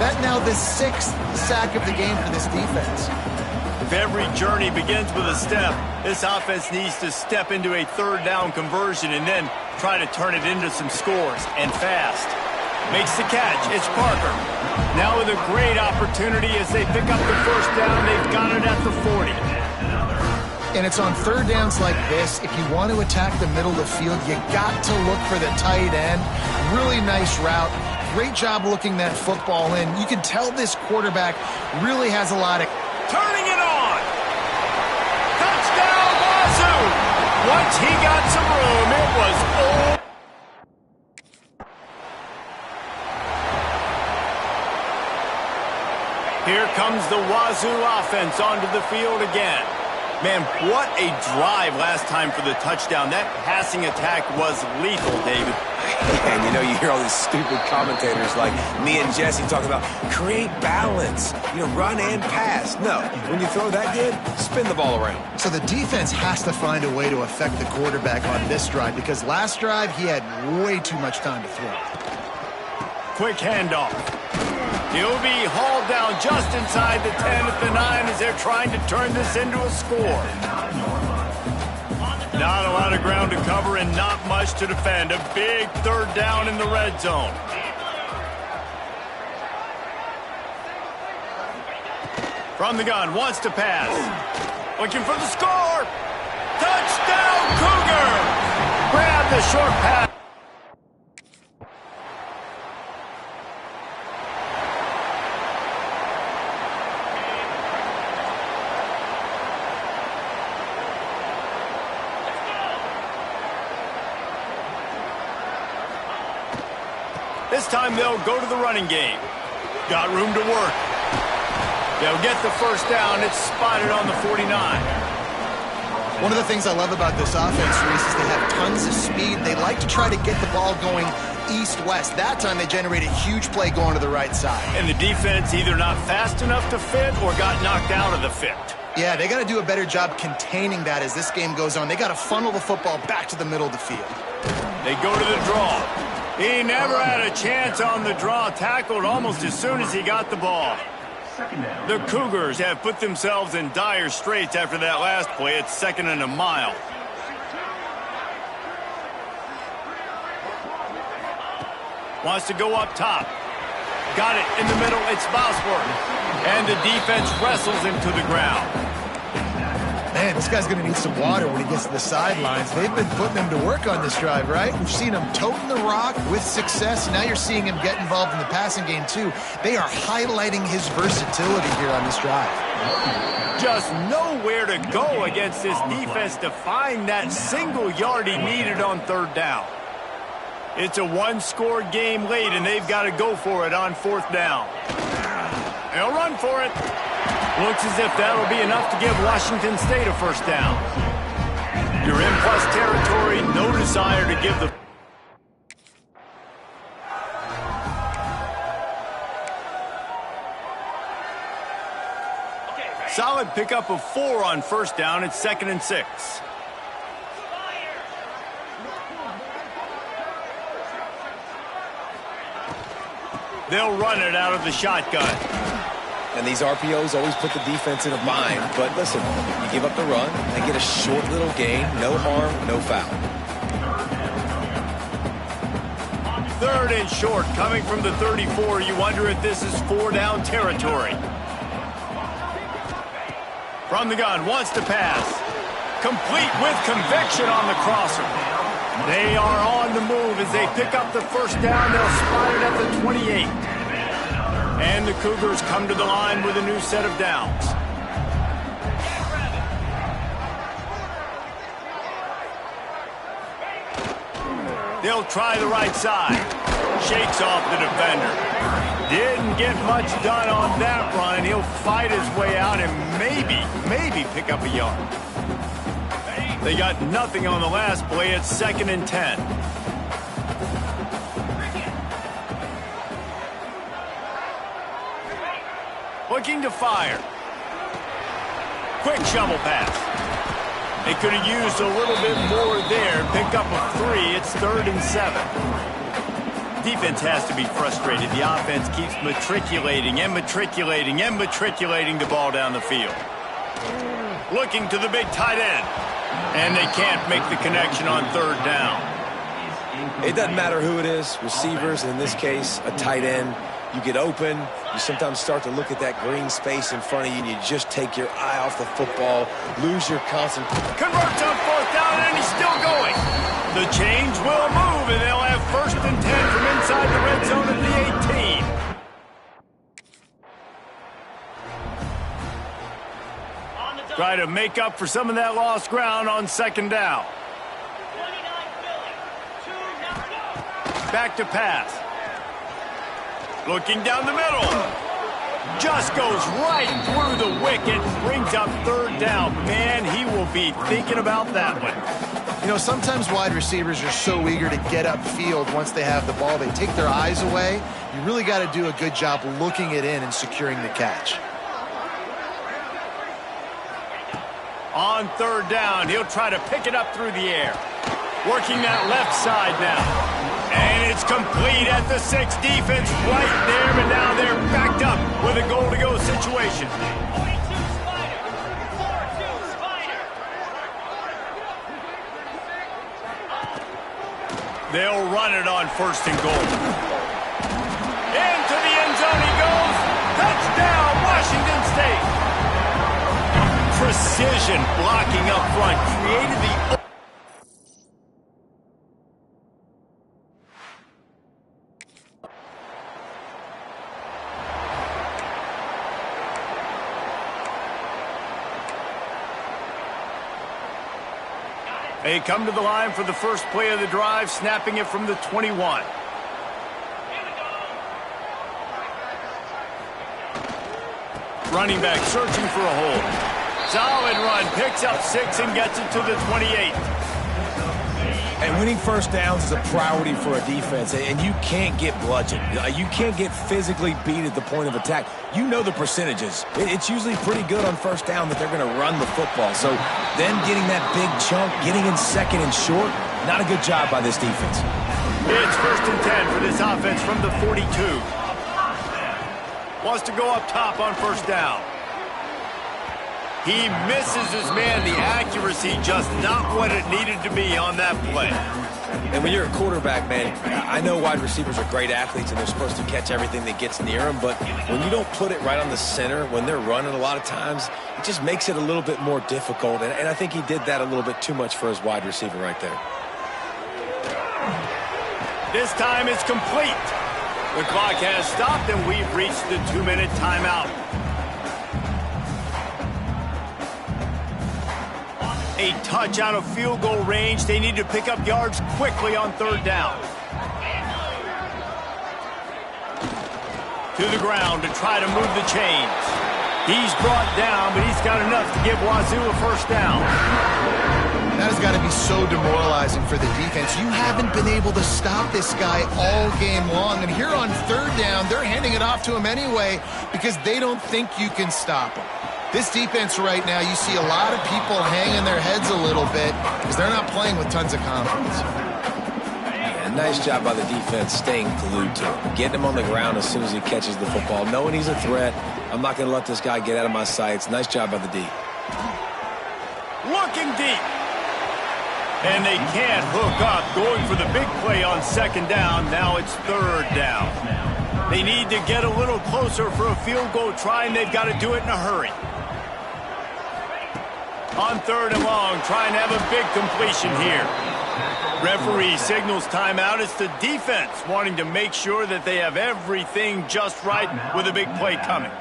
That now the 6th sack of the game for this defense. If every journey begins with a step, this offense needs to step into a third down conversion and then try to turn it into some scores, and fast. Makes the catch. It's Parker. Now with a great opportunity as they pick up the first down. They've got it at the 40. And it's on third downs like this. If you want to attack the middle of the field, you got to look for the tight end. Really nice route. Great job looking that football in. You can tell this quarterback really has a lot of... Turning it on. Touchdown, Wazoo. Once he got some room, it was all. Here comes the Wazoo offense onto the field again. Man, what a drive last time for the touchdown. That passing attack was lethal, David. And you know, you hear all these stupid commentators like me and Jesse talking about create balance, run and pass. No, when you throw that good, spin the ball around. So the defense has to find a way to affect the quarterback on this drive because last drive he had way too much time to throw. Quick handoff. He'll be hauled down just inside the 10 at the 9 as they're trying to turn this into a score. Not a lot of ground to cover and not much to defend. A big third down in the red zone. From the gun, wants to pass. Looking for the score. Touchdown, Cougar! Grab the short pass. This time they'll go to the running game. Got room to work. They'll get the first down. It's spotted on the 49. One of the things I love about this offense, Reese, is they have tons of speed. They like to try to get the ball going east-west. That time they generated a huge play going to the right side. And the defense either not fast enough to fit or got knocked out of the fit. Yeah, they got to do a better job containing that as this game goes on. They got to funnel the football back to the middle of the field. They go to the draw. He never had a chance on the draw. Tackled almost as soon as he got the ball. The Cougars have put themselves in dire straits after that last play. It's 2nd and a mile. Wants to go up top. Got it in the middle. It's Bosworth. And the defense wrestles him to the ground. Man, this guy's going to need some water when he gets to the sidelines. They've been putting him to work on this drive, right? We've seen him toting the rock with success. Now you're seeing him get involved in the passing game, too. They are highlighting his versatility here on this drive. Just nowhere to go against this defense to find that single yard he needed on 3rd down. It's a one-score game late, and they've got to go for it on 4th down. They'll run for it. Looks as if that'll be enough to give Washington State a first down. You're in plus territory, no desire to give the... Solid pickup of 4 on 1st down. It's 2nd and 6. They'll run it out of the shotgun. And these RPOs always put the defense in a bind. But listen, you give up the run, they get a short little gain, no harm, no foul. 3rd and short, coming from the 34. You wonder if this is 4-down territory. From the gun, wants to pass. Complete with conviction on the crosser. They are on the move as they pick up the first down. They'll spot it at the 28. And the Cougars come to the line with a new set of downs. They'll try the right side. Shakes off the defender. Didn't get much done on that run. He'll fight his way out and maybe pick up a yard. They got nothing on the last play. It's 2nd and 10. Looking to fire. Quick shovel pass. They could have used a little bit more there. Pick up a 3. It's 3rd and 7. Defense has to be frustrated. The offense keeps matriculating the ball down the field. Looking to the big tight end. And they can't make the connection on 3rd down. It doesn't matter who it is, receivers, in this case, a tight end. You get open, you sometimes start to look at that green space in front of you, and you just take your eye off the football, lose your concentration. Converts on 4th down, and he's still going. The change will move, and they'll have 1st and 10 from inside the red zone at the 18. Try to make up for some of that lost ground on 2nd down. Back to pass. Looking down the middle. Just goes right through the wicket. Brings up 3rd down. Man, he will be thinking about that one. You know, sometimes wide receivers are so eager to get upfield once they have the ball. They take their eyes away. You really got to do a good job looking it in and securing the catch. On 3rd down, he'll try to pick it up through the air. Working that left side now. And it's complete at the 6. Defense right there, but now they're backed up with a goal-to-go situation. 42 Spider. 4-2 Spider. They'll run it on 1st and goal. Into the end zone he goes. Touchdown, Washington State. Precision blocking up front created the... They come to the line for the first play of the drive, snapping it from the 21. Running back searching for a hole. Solid run, picks up 6 and gets it to the 28. And winning first downs is a priority for a defense, and you can't get bludgeoned. You can't get physically beat at the point of attack. You know the percentages. It's usually pretty good on first down that they're going to run the football. So then getting that big chunk, getting in 2nd and short, not a good job by this defense. It's 1st and 10 for this offense from the 42. Wants to go up top on 1st down. He misses his man. The accuracy just not what it needed to be on that play. And when you're a quarterback, man, I know wide receivers are great athletes and they're supposed to catch everything that gets near them, but when you don't put it right on the center, when they're running a lot of times, it just makes it a little bit more difficult. And I think he did that a little bit too much for his wide receiver right there. This time it's complete. The clock has stopped and we've reached the 2-minute timeout. A touch out of field goal range. They need to pick up yards quickly on 3rd down. To the ground to try to move the chains. He's brought down, but he's got enough to give Wazoo a 1st down. That has got to be so demoralizing for the defense. You haven't been able to stop this guy all game long. And here on 3rd down, they're handing it off to him anyway because they don't think you can stop him. This defense right now, you see a lot of people hanging their heads a little bit because they're not playing with tons of confidence. Yeah, nice job by the defense staying glued to him, getting him on the ground as soon as he catches the football, knowing he's a threat. I'm not going to let this guy get out of my sights. Nice job by the D. Looking deep. And they can't hook up, going for the big play on 2nd down. Now it's 3rd down. They need to get a little closer for a field goal try, and they've got to do it in a hurry. On 3rd and long, trying to have a big completion here. Referee signals timeout. It's the defense wanting to make sure that they have everything just right with a big play coming.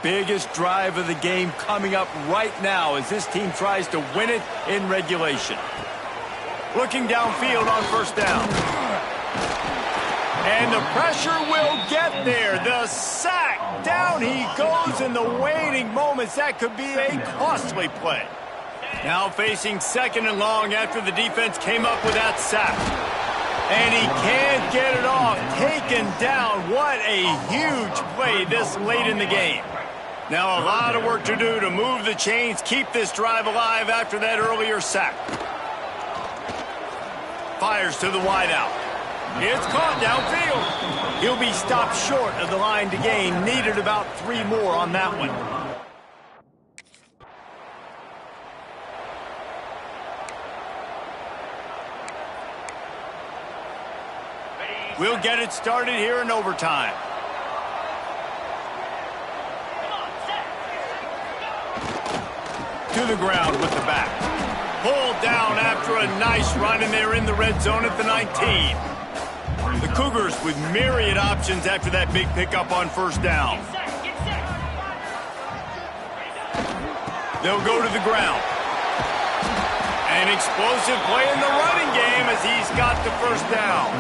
Biggest drive of the game coming up right now as this team tries to win it in regulation. Looking downfield on 1st down. And the pressure will get there. The sack. Down he goes in the waning moments. That could be a costly play. Now facing 2nd and long after the defense came up with that sack. And he can't get it off. Taken down. What a huge play this late in the game. Now a lot of work to do to move the chains, keep this drive alive after that earlier sack. Fires to the wideout. It's caught downfield. He'll be stopped short of the line to gain. Needed about 3 more on that one. We'll get it started here in overtime. To the ground with the back. Pulled down after a nice run, and they're in the red zone at the 19. The Cougars with myriad options after that big pickup on 1st down. They'll go to the ground. An explosive play in the running game as he's got the 1st down.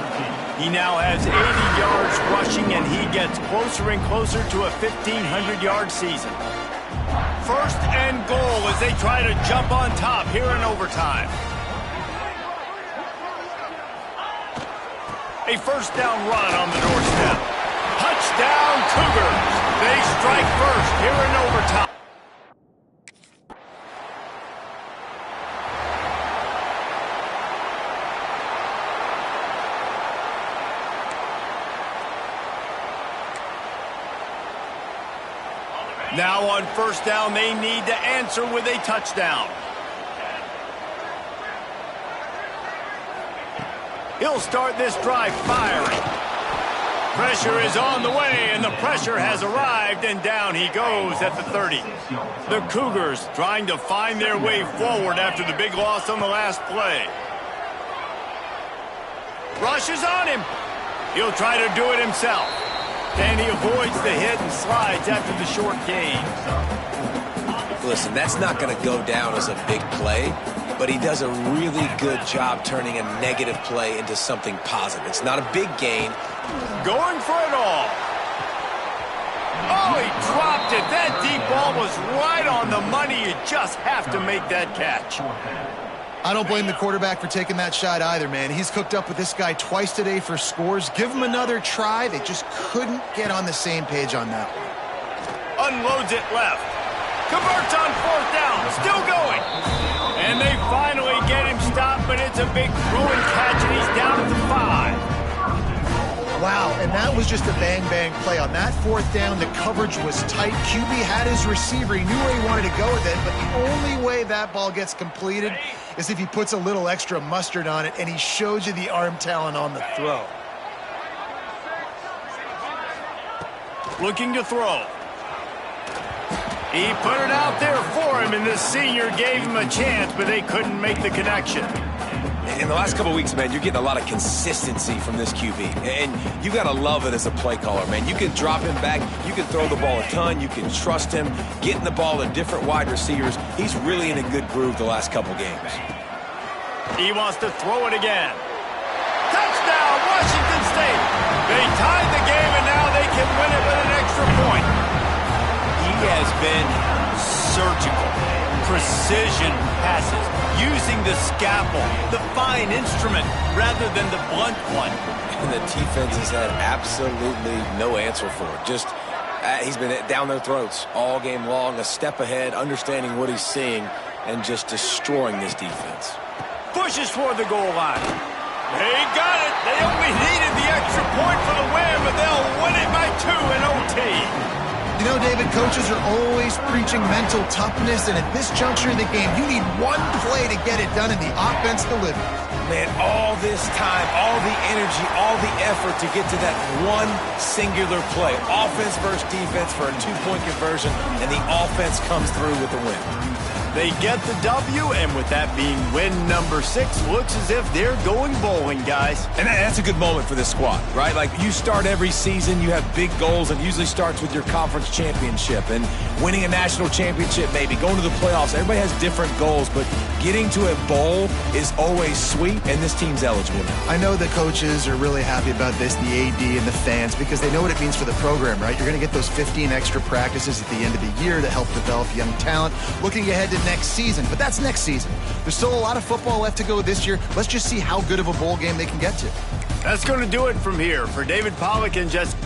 He now has 80 yards rushing, and he gets closer and closer to a 1,500-yard season. 1st and goal as they try to jump on top here in overtime. A 1st down run on the doorstep. Touchdown Cougars. They strike first here in overtime. Now on first down, they need to answer with a touchdown. He'll start this drive firing. Pressure is on the way, and the pressure has arrived, and down he goes at the 30. The Cougars trying to find their way forward after the big loss on the last play. Rushes on him. He'll try to do it himself. And he avoids the hit and slides after the short gain. Listen, that's not going to go down as a big play, but he does a really good job turning a negative play into something positive. It's not a big gain. Going for it all. Oh, he dropped it. That deep ball was right on the money. You just have to make that catch. I don't blame the quarterback for taking that shot either, man. He's cooked up with this guy twice today for scores. Give him another try. They just couldn't get on the same page on that one. Unloads it left. Converts on fourth down. Still going. And they finally get him stopped, but it's a big throwing catch, and he's down at the 5. Wow, and that was just a bang-bang play. On that fourth down, the coverage was tight. QB had his receiver. He knew where he wanted to go with it, but the only way that ball gets completed is if he puts a little extra mustard on it, and he shows you the arm talent on the throw. Looking to throw. He put it out there for him, and the senior gave him a chance, but they couldn't make the connection. In the last couple of weeks, man, you're getting a lot of consistency from this QB. And you got to love it as a play caller, man. You can drop him back. You can throw the ball a ton. You can trust him. Getting the ball to different wide receivers. He's really in a good groove the last couple games. He wants to throw it again. Touchdown, Washington State. They tied the game, and now they can win it with an extra point. He has been surgical. Precision passes, using the scalpel, the fine instrument, rather than the blunt one. And the defense has had absolutely no answer for it. Just, he's been down their throats all game long, a step ahead, understanding what he's seeing, and just destroying this defense. Pushes toward the goal line. They got it. They only needed the extra point for the win, but they'll win it by 2 in OT. You know, David, coaches are always preaching mental toughness, and at this juncture in the game, you need one play to get it done, and the offense delivers. Man, all this time, all the energy, all the effort to get to that one singular play. Offense versus defense for a 2-point conversion, and the offense comes through with the win. They get the W, and with that being win number 6, looks as if they're going bowling, guys. And that's a good moment for this squad, right? Like, you start every season, you have big goals, and it usually starts with your conference championship and winning a national championship, maybe going to the playoffs. Everybody has different goals, but getting to a bowl is always sweet, and this team's eligible now. I know the coaches are really happy about this, the AD and the fans, because they know what it means for the program, right? You're going to get those 15 extra practices at the end of the year to help develop young talent. Looking ahead to next season, but that's next season. There's still a lot of football left to go this year. Let's just see how good of a bowl game they can get to. That's going to do it from here. For David Pollack and Jess